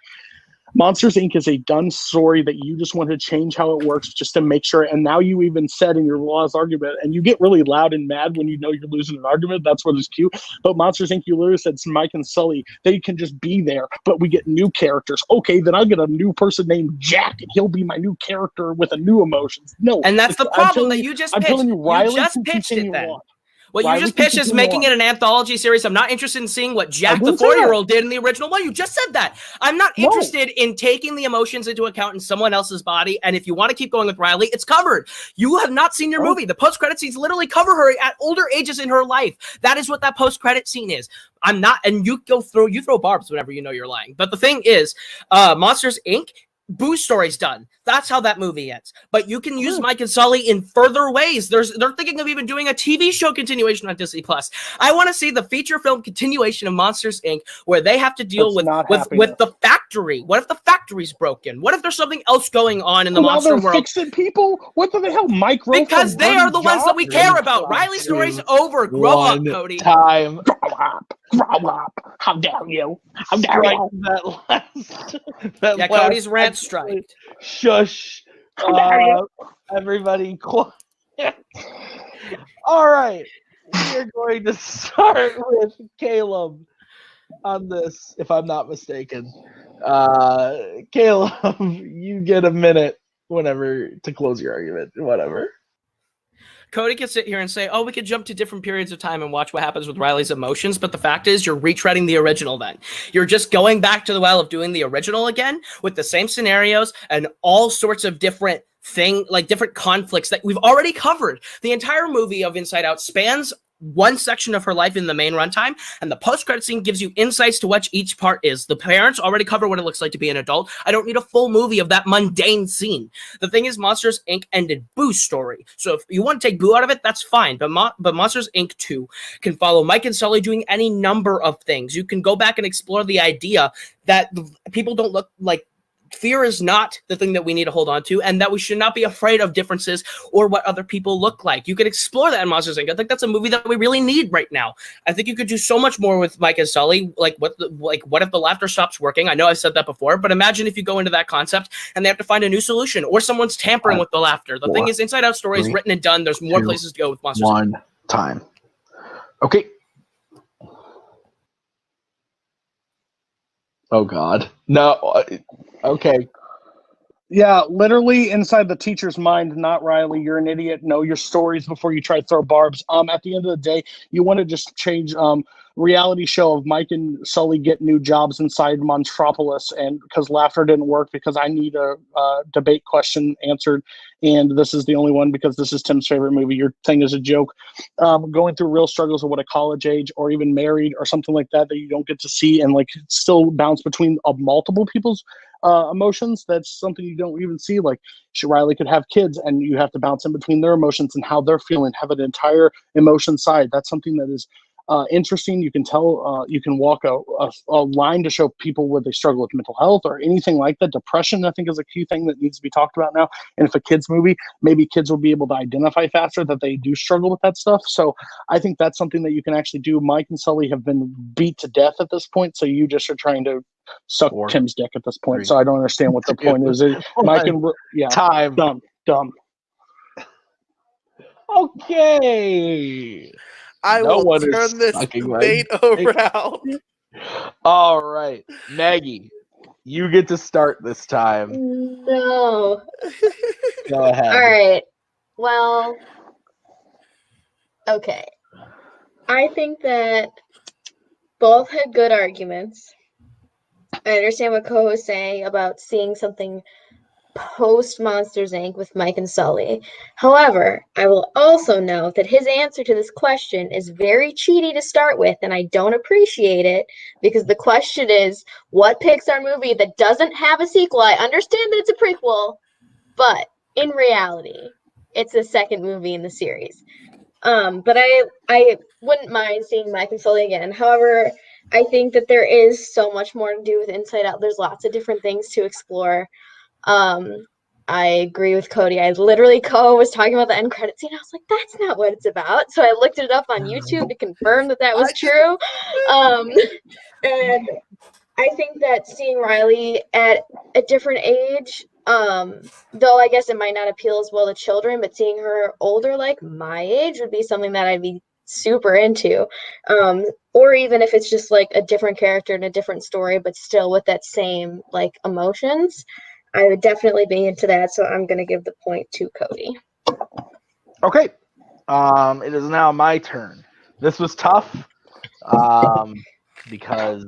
S3: Monsters, Inc. is a done story that you just want to change how it works just to make sure. And now you even said in your last argument, and you get really loud and mad when you know you're losing an argument. That's what is cute. But Monsters, Inc., you literally said Mike and Sully, they can just be there, but we get new characters. Okay, then I'll get a new person named Jack, and he'll be my new character with a new emotions. No.
S2: And that's the problem that you just pitched.
S3: I'm telling you, Riley
S2: you just
S3: can
S2: pitched
S3: continue
S2: it then.
S3: on.
S2: What you just pitched is making it an anthology series. I'm not interested in seeing what Jack the 4-year-old did in the original one. You just said that. I'm not interested in taking the emotions into account in someone else's body. And if you want to keep going with Riley, it's covered. You have not seen your movie. The post-credit scenes literally cover her at older ages in her life. That is what that post-credit scene is. I'm not, and you throw barbs whenever you know you're lying. But the thing is, Monsters, Inc., Boo's story's done. That's how that movie ends. But you can use Mike and Sully in further ways. They're thinking of even doing a TV show continuation on Disney Plus. I want to see the feature film continuation of Monsters, Inc., where they have to deal with the factory. What if the factory's broken? What if there's something else going on in the monster world?
S3: Fixing people? What the hell,
S2: Because they are the ones that we care about. Riley's story's over. Grow up, Cody.
S3: Grow up. How dare you? How dare you?
S2: Cody's rant strike.
S1: Shush. Everybody quiet. All right. We're going to start with Kaleb on this, if I'm not mistaken. Kaleb, you get a minute whenever to close your argument. Whatever.
S2: Cody can sit here and say, we could jump to different periods of time and watch what happens with Riley's emotions. But the fact is, you're retreading the original then. You're just going back to the well of doing the original again with the same scenarios and all sorts of different different conflicts that we've already covered. The entire movie of Inside Out spans one section of her life in the main runtime, and the post-credit scene gives you insights to what each part is. The parents already cover what it looks like to be an adult. I don't need a full movie of that mundane scene. The thing is, Monsters, Inc. ended Boo's story. So if you want to take Boo out of it, that's fine. But Monsters, Inc. 2 can follow Mike and Sully doing any number of things. You can go back and explore the idea that people don't look like fear is not the thing that we need to hold on to, and that we should not be afraid of differences or what other people look like. You can explore that in Monsters Inc. I think that's a movie that we really need right now. I think you could do so much more with Mike and Sully. Like what if the laughter stops working? I know I've said that before, but imagine if you go into that concept and they have to find a new solution, or someone's tampering with the laughter. The thing is, Inside Out story is written and done. There's more places to go with Monsters Inc.
S1: Time. Okay. Oh God. No. Okay.
S3: Yeah, literally inside the teacher's mind, not Riley. You're an idiot. Know your stories before you try to throw barbs. At the end of the day, you want to just change reality show of Mike and Sully get new jobs inside Monstropolis, and because laughter didn't work, because I need a debate question answered, and this is the only one because this is Tim's favorite movie. Your thing is a joke. Going through real struggles of what a college age or even married or something like that you don't get to see, and like still bounce between multiple people's emotions. That's something you don't even see. Like Riley could have kids and you have to bounce in between their emotions and how they're feeling, have an entire emotion side. That's something that is interesting. You can tell, you can walk a line to show people where they struggle with mental health or anything like that. Depression, I think, is a key thing that needs to be talked about now. And if a kid's movie, maybe kids will be able to identify faster that they do struggle with that stuff. So I think that's something that you can actually do. Mike and Sully have been beat to death at this point, so you just are trying to suck Tim's dick at this point. So I don't understand what the point is. Mike and
S1: time.
S3: Dumb.
S1: Okay.
S4: I will turn this debate around.
S1: All right, Maggie, you get to start this time.
S5: No.
S1: Go ahead.
S5: All right. Well, okay. I think that both had good arguments. I understand what Koho is saying about seeing something post Monsters Inc. with Mike and Sully. However, I will also note that his answer to this question is very cheaty to start with, and I don't appreciate it, because the question is, what Pixar movie that doesn't have a sequel? I understand that it's a prequel, but in reality, it's the second movie in the series. But I wouldn't mind seeing Mike and Sully again. However, I think that there is so much more to do with Inside Out. There's lots of different things to explore. I agree with Cody. Koho was talking about the end credit scene. I was like, that's not what it's about. So I looked it up on YouTube to confirm that was true. And I think that seeing Riley at a different age, though I guess it might not appeal as well to children, but seeing her older, like my age, would be something that I'd be super into. Or even if it's just like a different character and a different story, but still with that same like emotions, I would definitely be into that. So I'm going to give the point to Cody.
S1: Okay. It is now my turn. This was tough because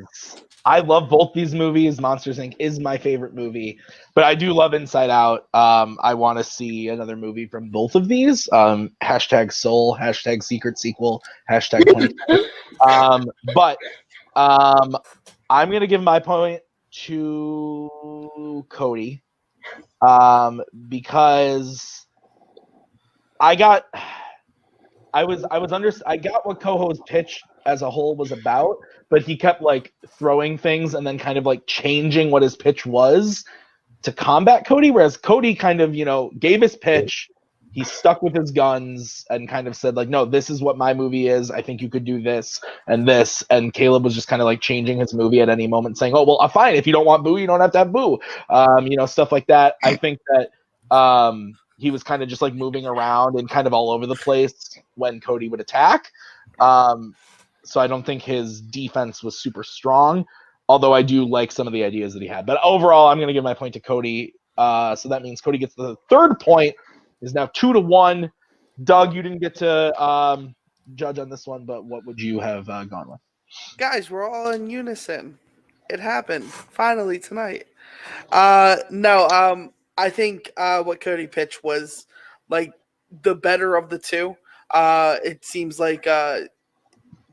S1: I love both these movies. Monsters Inc. is my favorite movie, but I do love Inside Out. I want to see another movie from both of these. Hashtag Soul, hashtag Secret Sequel, hashtag 20. But I'm going to give my point to Cody because I got what Koho's pitch as a whole was about, but he kept like throwing things and then kind of like changing what his pitch was to combat Cody, whereas Cody kind of, gave his pitch, he stuck with his guns and kind of said like, no, this is what my movie is. I think you could do this and this. And Kaleb was just kind of like changing his movie at any moment, saying, oh, well, fine. If you don't want Boo, you don't have to have Boo. Stuff like that. I think that he was kind of just like moving around and kind of all over the place when Cody would attack. So I don't think his defense was super strong, although I do like some of the ideas that he had. But overall, I'm going to give my point to Cody. So that means Cody gets the third point. Is now 2-1. Doug, you didn't get to judge on this one, but what would you have gone with?
S4: Guys, we're all in unison. It happened finally tonight. I think what Cody pitched was like the better of the two. It seems like Kaleb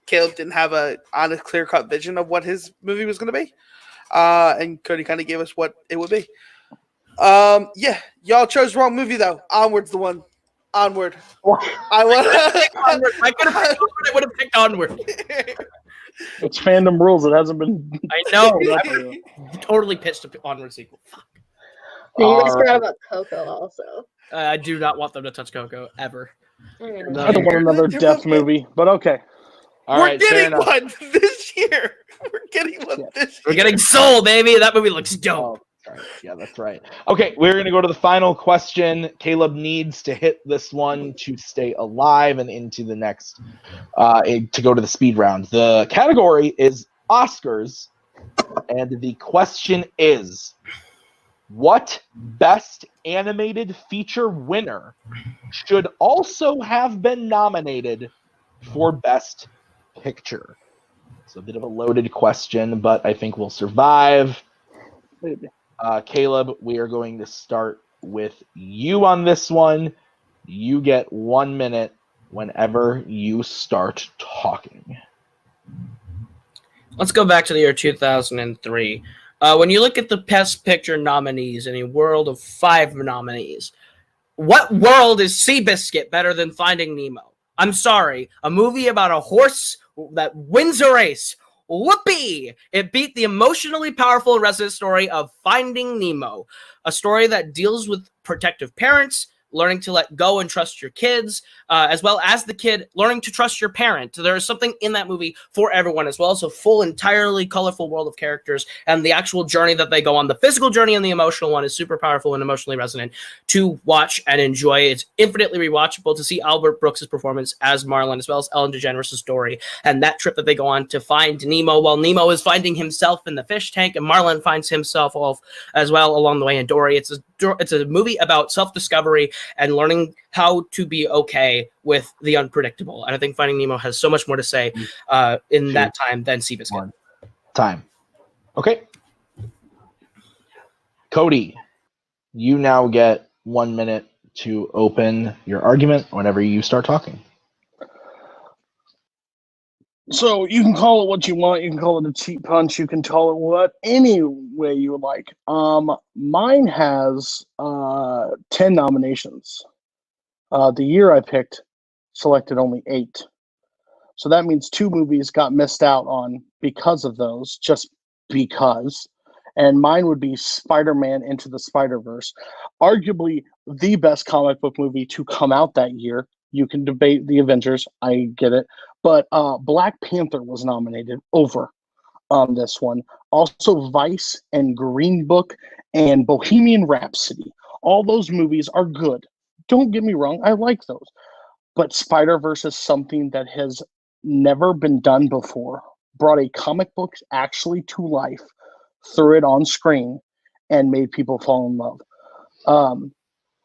S4: didn't have a honest, clear-cut vision of what his movie was going to be, and Cody kind of gave us what it would be. Y'all chose the wrong movie though. Onward's the one. Onward. I
S2: would have picked Onward.
S3: It's fandom rules. It hasn't been.
S2: I know. I totally pitched an Onward sequel. Fuck.
S5: You guys
S1: All
S5: forgot
S1: right.
S5: about Coco also.
S2: I do not want them to touch Coco ever.
S3: I don't want another death movie, but okay.
S1: All
S4: We're
S1: right, fair
S4: getting
S1: enough.
S4: one this year. We're getting one
S3: Yeah.
S4: this year.
S2: We're getting Soul, baby. That movie looks dope.
S1: Oh, that's right. Yeah, that's right. Okay, we're going to go to the final question. Caleb needs to hit this one to stay alive and into the next, to go to the speed round. The category is Oscars, and the question is, what Best Animated Feature winner should also have been nominated for Best Picture? It's a bit of a loaded question, but I think we'll survive.
S3: Maybe.
S1: Caleb, we are going to start with you on this one. You get 1 minute whenever you start talking.
S2: Let's go back to the year 2003. When you look at the Best Picture nominees in a world of 5 nominees, what world is Seabiscuit better than Finding Nemo? I'm sorry, a movie about a horse that wins a race. Whoopee! It beat the emotionally powerful and resonant story of Finding Nemo, a story that deals with protective parents, learning to let go and trust your kids, as well as the kid learning to trust your parent. There is something in that movie for everyone, as well as a full, entirely colorful world of characters, and the actual journey that they go on. The physical journey and the emotional one is super powerful and emotionally resonant to watch and enjoy. It's infinitely rewatchable to see Albert Brooks' performance as Marlin, as well as Ellen DeGeneres' story, and that trip that they go on to find Nemo, while Nemo is finding himself in the fish tank, and Marlin finds himself off as well along the way in Dory. It's a movie about self-discovery and learning how to be okay with the unpredictable. And I think Finding Nemo has so much more to say in that time than Seabiscuit.
S1: Time. Okay. Cody, you now get 1 minute to open your argument whenever you start talking.
S3: So you can call it what you want. You can call it a cheap punch. You can call it any way you would like. Mine has 10 nominations. The year I picked selected only 8. So that means 2 movies got missed out on because of those, just because. And mine would be Spider-Man Into the Spider-Verse, arguably the best comic book movie to come out that year. You can debate the Avengers, I get it. But Black Panther was nominated over this one. Also, Vice and Green Book and Bohemian Rhapsody. All those movies are good. Don't get me wrong, I like those. But Spider-Verse is something that has never been done before. Brought a comic book actually to life, threw it on screen, and made people fall in love.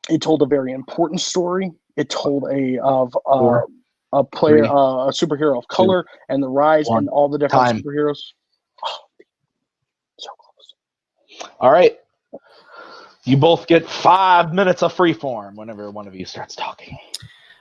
S3: It told a very important story. It told a superhero of color and the rise and all the different superheroes. Oh, so close.
S1: All right. You both get 5 minutes of freeform whenever one of you starts talking.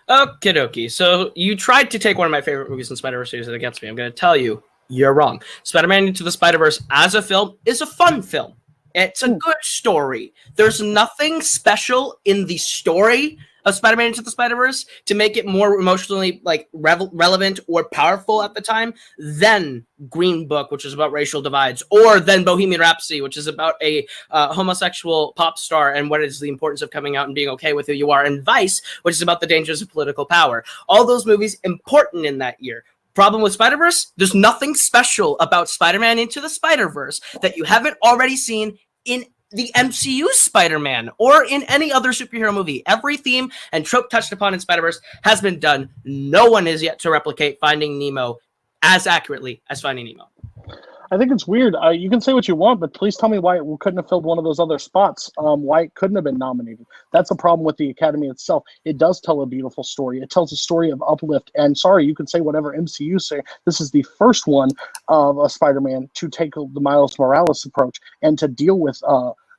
S2: Okie dokie. So you tried to take one of my favorite movies in Spider-Verse series against me. I'm going to tell you, you're wrong. Spider-Man Into the Spider-Verse as a film is a fun film. It's a good story. There's nothing special in the story of Spider-Man Into the Spider-Verse to make it more emotionally relevant or powerful at the time than Green Book, which is about racial divides, or than Bohemian Rhapsody, which is about a homosexual pop star and what is the importance of coming out and being okay with who you are, and Vice, which is about the dangers of political power. All those movies important in that year. Problem with Spider-Verse, there's nothing special about Spider-Man Into the Spider-Verse that you haven't already seen in the MCU Spider-Man or in any other superhero movie. Every theme and trope touched upon in Spider-Verse has been done. No one is yet to replicate Finding Nemo as accurately as Finding Nemo.
S3: I think it's weird. You can say what you want, but please tell me why it couldn't have filled one of those other spots. Why it couldn't have been nominated. That's a problem with the Academy itself. It does tell a beautiful story. It tells a story of uplift. And sorry, you can say whatever MCU say. This is the first one of a Spider-Man to take the Miles Morales approach and to deal with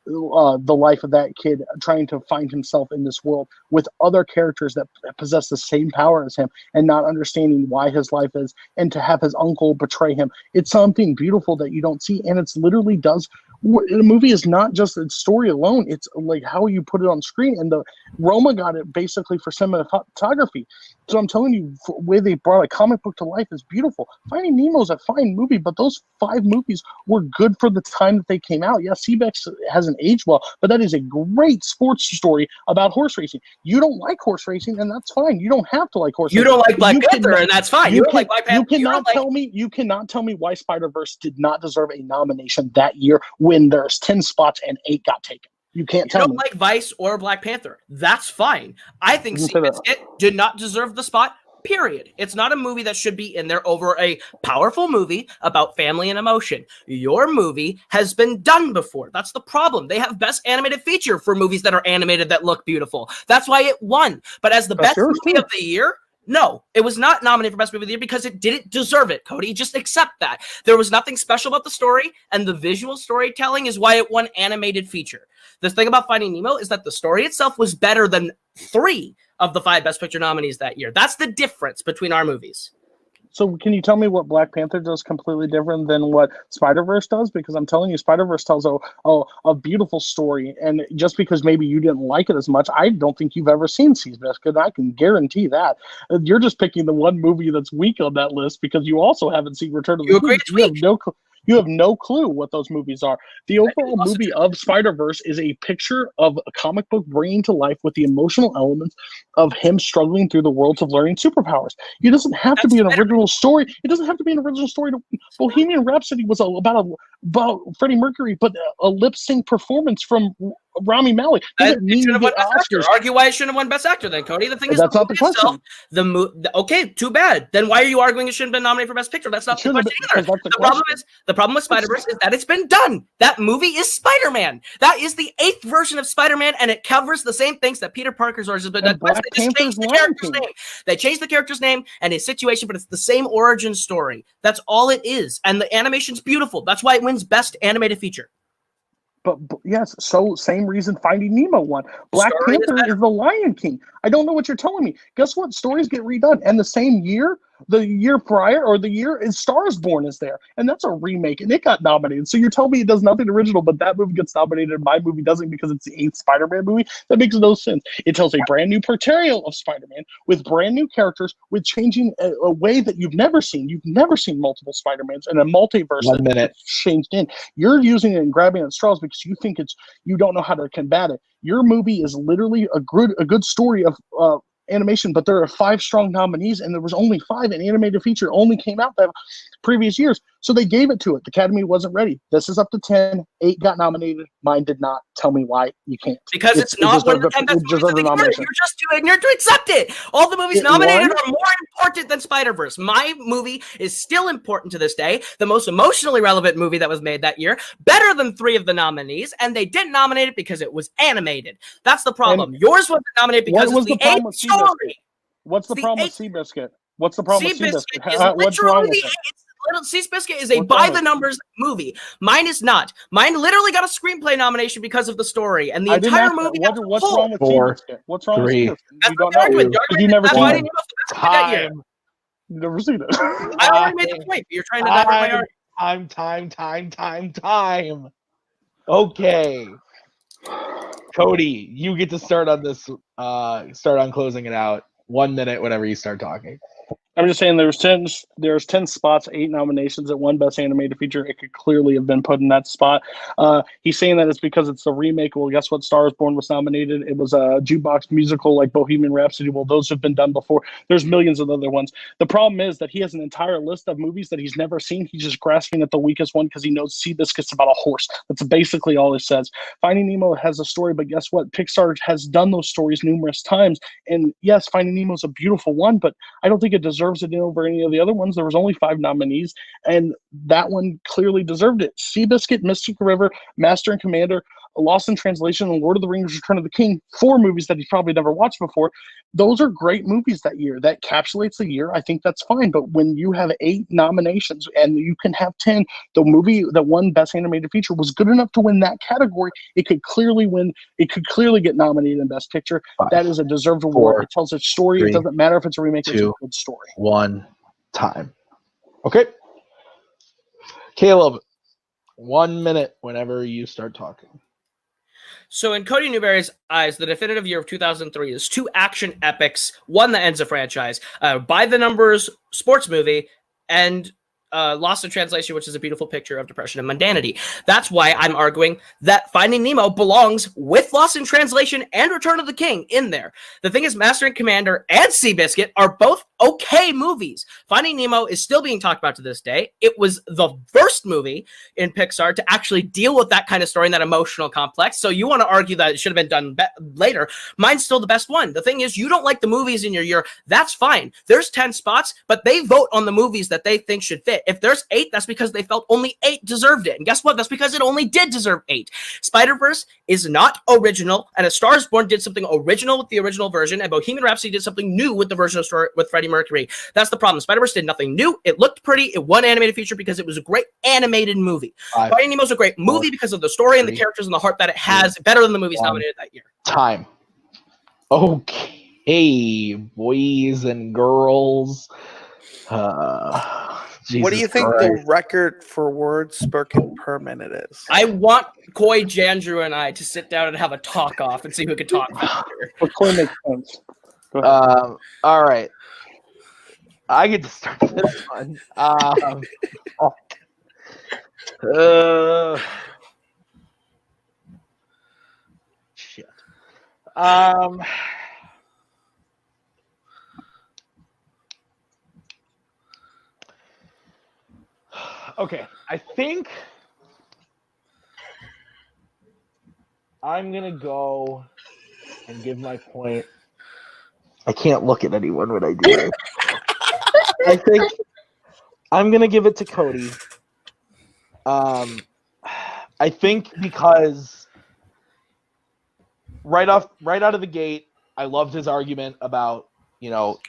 S3: the life of that kid trying to find himself in this world with other characters that possess the same power as him and not understanding why his life is, and to have his uncle betray him. It's something beautiful that you don't see, and it's literally does. The movie is not just its story alone, it's like how you put it on screen. And the Roma got it basically for cinematography. So I'm telling you, the way they brought a comic book to life is beautiful. Finding Nemo is a fine movie, but those 5 movies were good for the time that they came out. Yeah, Seabex hasn't aged well, but that is a great sports story about horse racing. You don't like horse racing, and that's fine. You don't have to like horse
S2: You
S3: racing.
S2: don't like Black Panther, and that's fine. You don't like Black Panther.
S3: You cannot tell me why Spider-Verse did not deserve a nomination that year when there's 10 spots and 8 got taken. You can't tell me.
S2: You don't like Vice or Black Panther. That's fine. I think Seabiscuit did not deserve the spot, period. It's not a movie that should be in there over a powerful movie about family and emotion. Your movie has been done before. That's the problem. They have best animated feature for movies that are animated that look beautiful. That's why it won. But as the best movie of the year, no, it was not nominated for Best Movie of the Year because it didn't deserve it, Cody. Just accept that. There was nothing special about the story, and the visual storytelling is why it won animated feature. The thing about Finding Nemo is that the story itself was better than 3 of the 5 Best Picture nominees that year. That's the difference between our movies.
S3: So can you tell me what Black Panther does completely different than what Spider-Verse does? Because I'm telling you, Spider-Verse tells a beautiful story. And just because maybe you didn't like it as much, I don't think you've ever seen Seabiscuit. I can guarantee that. You're just picking the one movie that's weak on that list because you also haven't seen Return of the King. You have no clue what those movies are. The overall movie of Spider-Verse is a picture of a comic book bringing to life with the emotional elements of him struggling through the worlds of learning superpowers. It doesn't have to be an original story. It doesn't have to be an original story. Bohemian Rhapsody was about Freddie Mercury, but a lip sync performance from Rami Malek doesn't mean you get Oscars.
S2: Argue why it shouldn't have won Best Actor then, Cody. The thing is,
S3: that's not the question.
S2: Okay, too bad. Then why are you arguing it shouldn't have been nominated for Best Picture? That's not the question either. The problem with Spider-Verse is that it's been done. That movie is Spider-Man. That is the 8th version of Spider-Man, and it covers the same things that Peter Parker's origins have been done. They changed the character's name and his situation, but it's the same origin story. That's all it is. And the animation's beautiful. That's why it wins Best Animated Feature.
S3: But yes, so same reason Finding Nemo won. Black Panther is The Lion King. I don't know what you're telling me. Guess what? Stories get redone. And the same year, the year prior, or the year is Stars Born is there. And that's a remake, and it got nominated. So you're telling me it does nothing original, but that movie gets nominated and my movie doesn't because it's the 8th Spider-Man movie? That makes no sense. It tells a brand new portrayal of Spider-Man with brand new characters, with changing a way that you've never seen. You've never seen multiple Spider-Mans and a multiverse that's changed in. You're using it and grabbing at straws because you think you don't know how to combat it. Your movie is literally a good story of animation, but there are 5 strong nominees, and there was only 5, and animated feature only came out that previous years. So they gave it to it. The Academy wasn't ready. This is up to 10. 8 got nominated. Mine did not. Tell me why you can't.
S2: Because it's not one of the 10 best movies of the year. You're just too ignorant to accept it. All the movies nominated are more important than Spider-Verse. My movie is still important to this day. The most emotionally relevant movie that was made that year. Better than 3 of the nominees, and they didn't nominate it because it was animated. That's the problem. Yours wasn't nominated because it's the 8th story.
S3: What's the problem with Seabiscuit? What's the problem with Seabiscuit?
S2: Is literally the 8th. Seabiscuit is a by-the-numbers movie. Mine is not. Mine literally got a screenplay nomination because of the story, and the entire movie.
S3: What's wrong with Seabiscuit? What's wrong with Seabiscuit?
S2: You don't know.
S3: You never seen it.
S1: Time.
S3: You've never seen it.
S2: I already made the point. You're trying to divert my argument.
S1: Time. Okay. Cody, you get to start on this. Start on closing it out. 1 minute whenever you start talking.
S3: I'm just saying there's 10 spots, 8 nominations at 1 Best Animated Feature. It could clearly have been put in that spot. He's saying that it's because it's a remake. Well, guess what? Star is Born was nominated. It was a jukebox musical like Bohemian Rhapsody. Well, those have been done before. There's millions of other ones. The problem is that he has an entire list of movies that he's never seen. He's just grasping at the weakest one because he knows Seabiscuit's about a horse. That's basically all it says. Finding Nemo has a story, but guess what? Pixar has done those stories numerous times. And yes, Finding Nemo is a beautiful one, but I don't think it deserves it over any of the other ones. There was only 5 nominees, and that one clearly deserved it. Seabiscuit, Mystic River, Master and Commander, Lost in Translation, and Lord of the Rings: Return of the King, 4 movies that he's probably never watched before. Those are great movies that year. That encapsulates the year. I think that's fine. But when you have 8 nominations and you can have 10, the movie that won Best Animated Feature was good enough to win that category. It could clearly win. It could clearly get nominated in Best Picture.
S1: 5,
S3: that is a deserved award. It tells its story.
S1: 3,
S3: it doesn't matter if it's a remake.
S1: 2,
S3: it's a good story.
S1: 1 time. Okay. Kaleb, 1 minute whenever you start talking.
S2: So in Cody Newberry's eyes, the definitive year of 2003 is 2 action epics, one that ends a franchise, by the numbers sports movie, and Lost in Translation, which is a beautiful picture of depression and mundanity. That's why I'm arguing that Finding Nemo belongs with Lost in Translation and Return of the King in there. The thing is, Master and Commander and Seabiscuit are both okay movies. Finding Nemo is still being talked about to this day. It was the first movie in Pixar to actually deal with that kind of story and that emotional complex. So you want to argue that it should have been done later. Mine's still the best one. The thing is, you don't like the movies in your year. That's fine. There's 10 spots, but they vote on the movies that they think should fit. If there's 8, that's because they felt only 8 deserved it. And guess what? That's because it only did deserve 8. Spider-Verse is not original, and A Star is Born did something original with the original version, and Bohemian Rhapsody did something new with the version of story with Freddie Mercury. That's the problem. Spider-Verse did nothing new. It looked pretty. It won animated feature because it was a great animated movie. Finding Nemo's a great movie because of the story and the characters and the heart that it has, better than the movies nominated that year.
S1: Time. Okay, boys and girls.
S4: What do you think the record for words spoken per minute is?
S2: I want Coy, Jandrew, and I to sit down and have a talk off and see who can talk faster.
S3: But Coy makes sense. Go ahead.
S1: All right. I get to start this one. Shit. Okay, I think I'm gonna go and give my point. I can't look at anyone when I do it. I think I'm gonna give it to Cody. I think because right out of the gate, I loved his argument about, you know,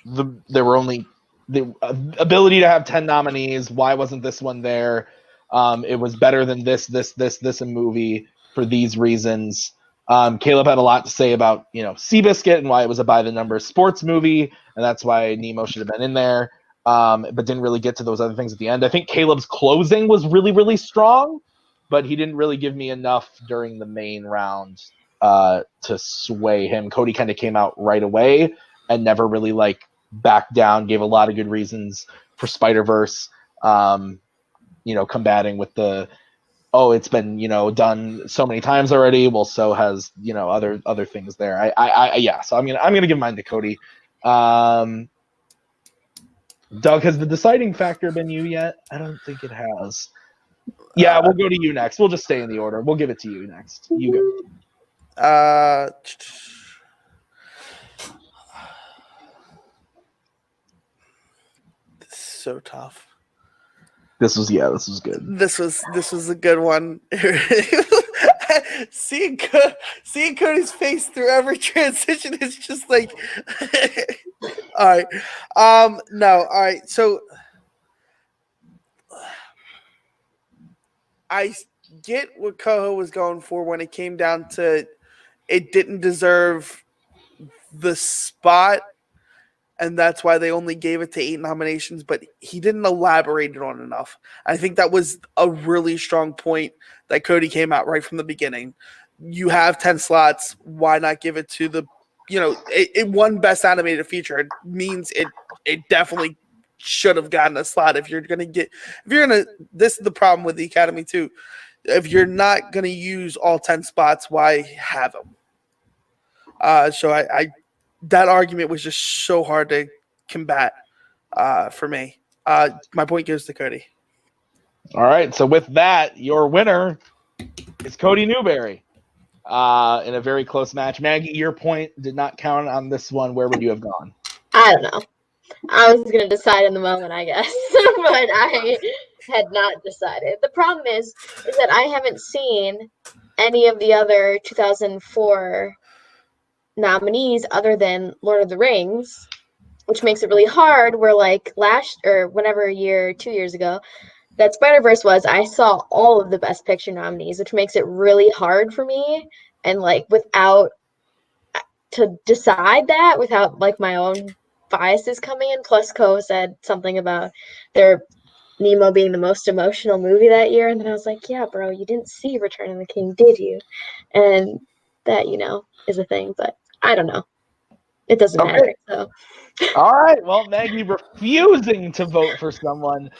S1: there were only the ability to have 10 nominees. Why wasn't this one there? It was better than this a movie for these reasons. Kaleb had a lot to say about, you know, Seabiscuit and why it was a by the numbers sports movie, and that's why Nemo should have been in there, but didn't really get to those other things at the end. I think Caleb's closing was really, really strong, but he didn't really give me enough during the main round to sway him. Cody kind of came out right away and never really like backed down, gave a lot of good reasons for Spider-Verse, you know, combating with the, oh, it's been, you know, done so many times already. Well, so has, you know, other things there. Yeah. So I'm gonna give mine to Cody. Doug, has the deciding factor been you yet? I don't think it has. Yeah, we'll go to you next. We'll just stay in the order. We'll give it to you next. You go.
S4: This is so tough.
S1: This was good.
S4: This was a good one. seeing Cody's face through every transition is just like all right. No, all right. So I get what Koho was going for when it came down to it didn't deserve the spot, and that's why they only gave it to 8 nominations, but he didn't elaborate it on enough. I think that was a really strong point that Cody came out right from the beginning. You have 10 slots. Why not give it to the, you know, it won Best Animated Feature. It means it definitely should have gotten a slot. This is the problem with the Academy too. If you're not going to use all 10 spots, why have them? So I that argument was just so hard to combat for me. My point goes to Cody.
S1: All right. So with that, your winner is Cody Newberry in a very close match. Maggie, your point did not count on this one. Where would you have gone?
S5: I don't know. I was going to decide in the moment, I guess, but I had not decided. The problem is that I haven't seen any of the other 2004 nominees other than Lord of the Rings, which makes it really hard. Where like whenever 2 years ago that Spider-Verse was, I saw all of the Best Picture nominees, which makes it really hard for me. And like without to decide that without like my own biases coming in. Plus, Koho said something about their Nemo being the most emotional movie that year, and then I was like, yeah, bro, you didn't see Return of the King, did you? And that is a thing, but I don't know. It doesn't matter. So.
S1: All right. Well, Maggie refusing to vote for someone.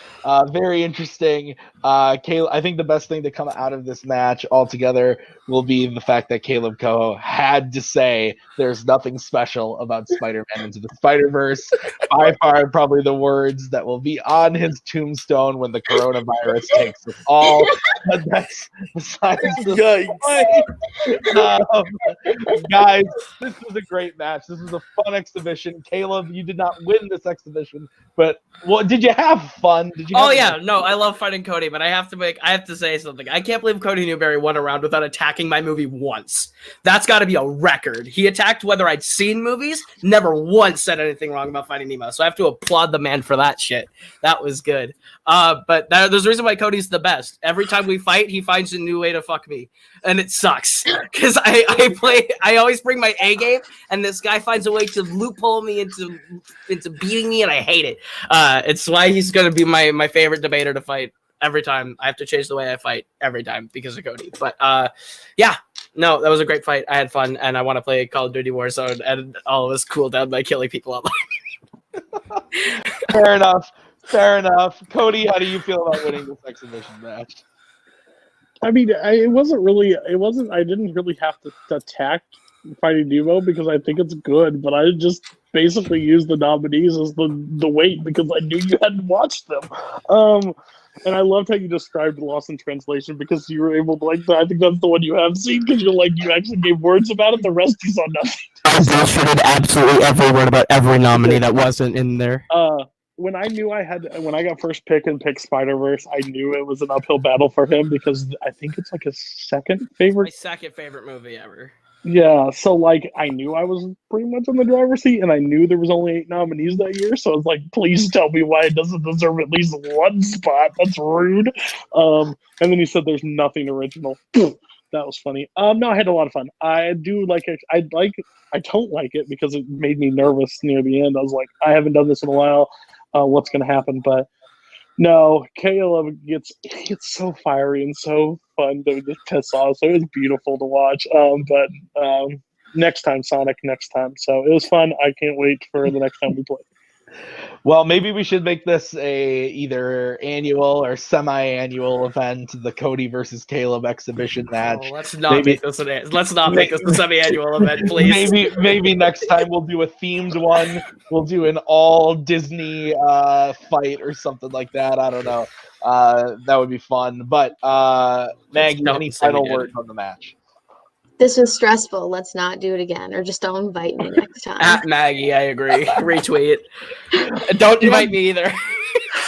S1: Very interesting. Kaleb, I think the best thing to come out of this match altogether will be the fact that Kaleb Koho had to say there's nothing special about Spider-Man Into the Spider-Verse. By far, probably the words that will be on his tombstone when the coronavirus takes us all. But that's besides the point. Guys, this was a great match. This was a fun exhibition. Kaleb, you did not win this exhibition, but did you have fun? Did you?
S2: No, I love fighting Cody, but I have to say something. I can't believe Cody Newberry won a round without attacking my movie once. That's got to be a record. He attacked whether I'd seen movies, never once said anything wrong about Finding Nemo. So I have to applaud the man for that shit. That was good. But there's a reason why Cody's the best. Every time we fight, he finds a new way to fuck me, and it sucks because I always bring my A game, and this guy finds a way to loophole me into beating me, and I hate it. It's why he's gonna be my favorite debater to fight every time. I have to change the way I fight every time because of Cody. But yeah, no, that was a great fight. I had fun, and I want to play Call of Duty Warzone, and all of this cooled down by killing people online.
S1: Fair enough. Cody, how do you feel about winning this exhibition match?
S3: I mean, I didn't really have to attack Finding Nemo because I think it's good, but I just basically used the nominees as the weight because I knew you hadn't watched them. And I loved how you described Lost in Translation because you were able to I think that's the one you have seen because you actually gave words about it. The rest you saw nothing.
S2: I bullshitted absolutely every word about every nominee that wasn't in there.
S3: When I got first pick and picked Spider-Verse, I knew it was an uphill battle for him because I think it's like his second favorite.
S2: My second favorite movie ever.
S3: Yeah, so I knew I was pretty much in the driver's seat, and I knew there was only 8 nominees that year. So I was like, please tell me why it doesn't deserve at least one spot. That's rude. And then he said there's nothing original. That was funny. No, I had a lot of fun. I do like it. I don't like it because it made me nervous near the end. I was like, I haven't done this in a while. What's going to happen? But no, Kaleb gets so fiery and so fun to just piss off. So it was beautiful to watch. But next time, Sonic, next time. So it was fun. I can't wait for the next time we play.
S1: Well, maybe we should make this a either annual or semi-annual event, the Cody versus Kaleb exhibition match.
S2: Let's not make this a semi-annual event, please.
S1: Maybe next time we'll do a themed one. We'll do an all Disney fight or something like that. I don't know. That would be fun. But Maggie, any final words on the match?
S5: This was stressful. Let's not do it again, or just don't invite me next time.
S2: At Maggie, I agree. Retweet. Don't invite me either.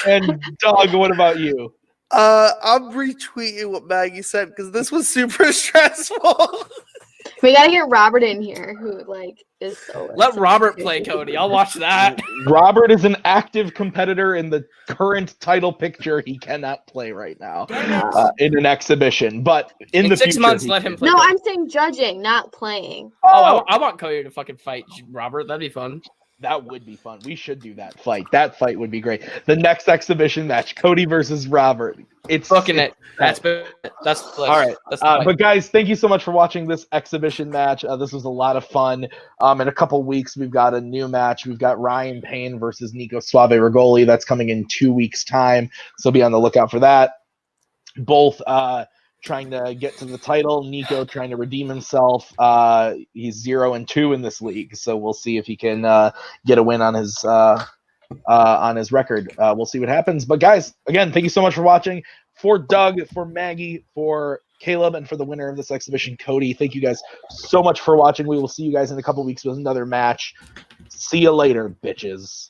S1: And Doug, what about you?
S4: I'm retweeting what Maggie said because this was super stressful.
S5: We gotta get Robert in here, who is so.
S2: Let Robert play Cody. I'll watch that.
S1: Robert is an active competitor in the current title picture. He cannot play right now in an exhibition, but in the
S2: 6
S1: future,
S2: months, let him play.
S5: No,
S2: Cody.
S5: I'm saying judging, not playing.
S2: I want Cody to fucking fight Robert. That'd be fun.
S1: That would be fun. We should do that fight. That fight would be great. The next exhibition match, Cody versus Robert. It's fucking it.
S2: That's
S1: all right. But guys, thank you so much for watching this exhibition match. This was a lot of fun. In a couple weeks, we've got a new match. We've got Ryan Payne versus Nico Suave Rigoli. That's coming in 2 weeks' time. So be on the lookout for that. Both trying to get to the title. Nico trying to redeem himself. He's 0-2 in this league, so we'll see if he can get a win on his record. We'll see what happens. But guys, again, thank you so much for watching. For Doug, for Maggie, for Kaleb, and for the winner of this exhibition, Cody, thank you guys so much for watching. We will see you guys in a couple weeks with another match. See you later, bitches.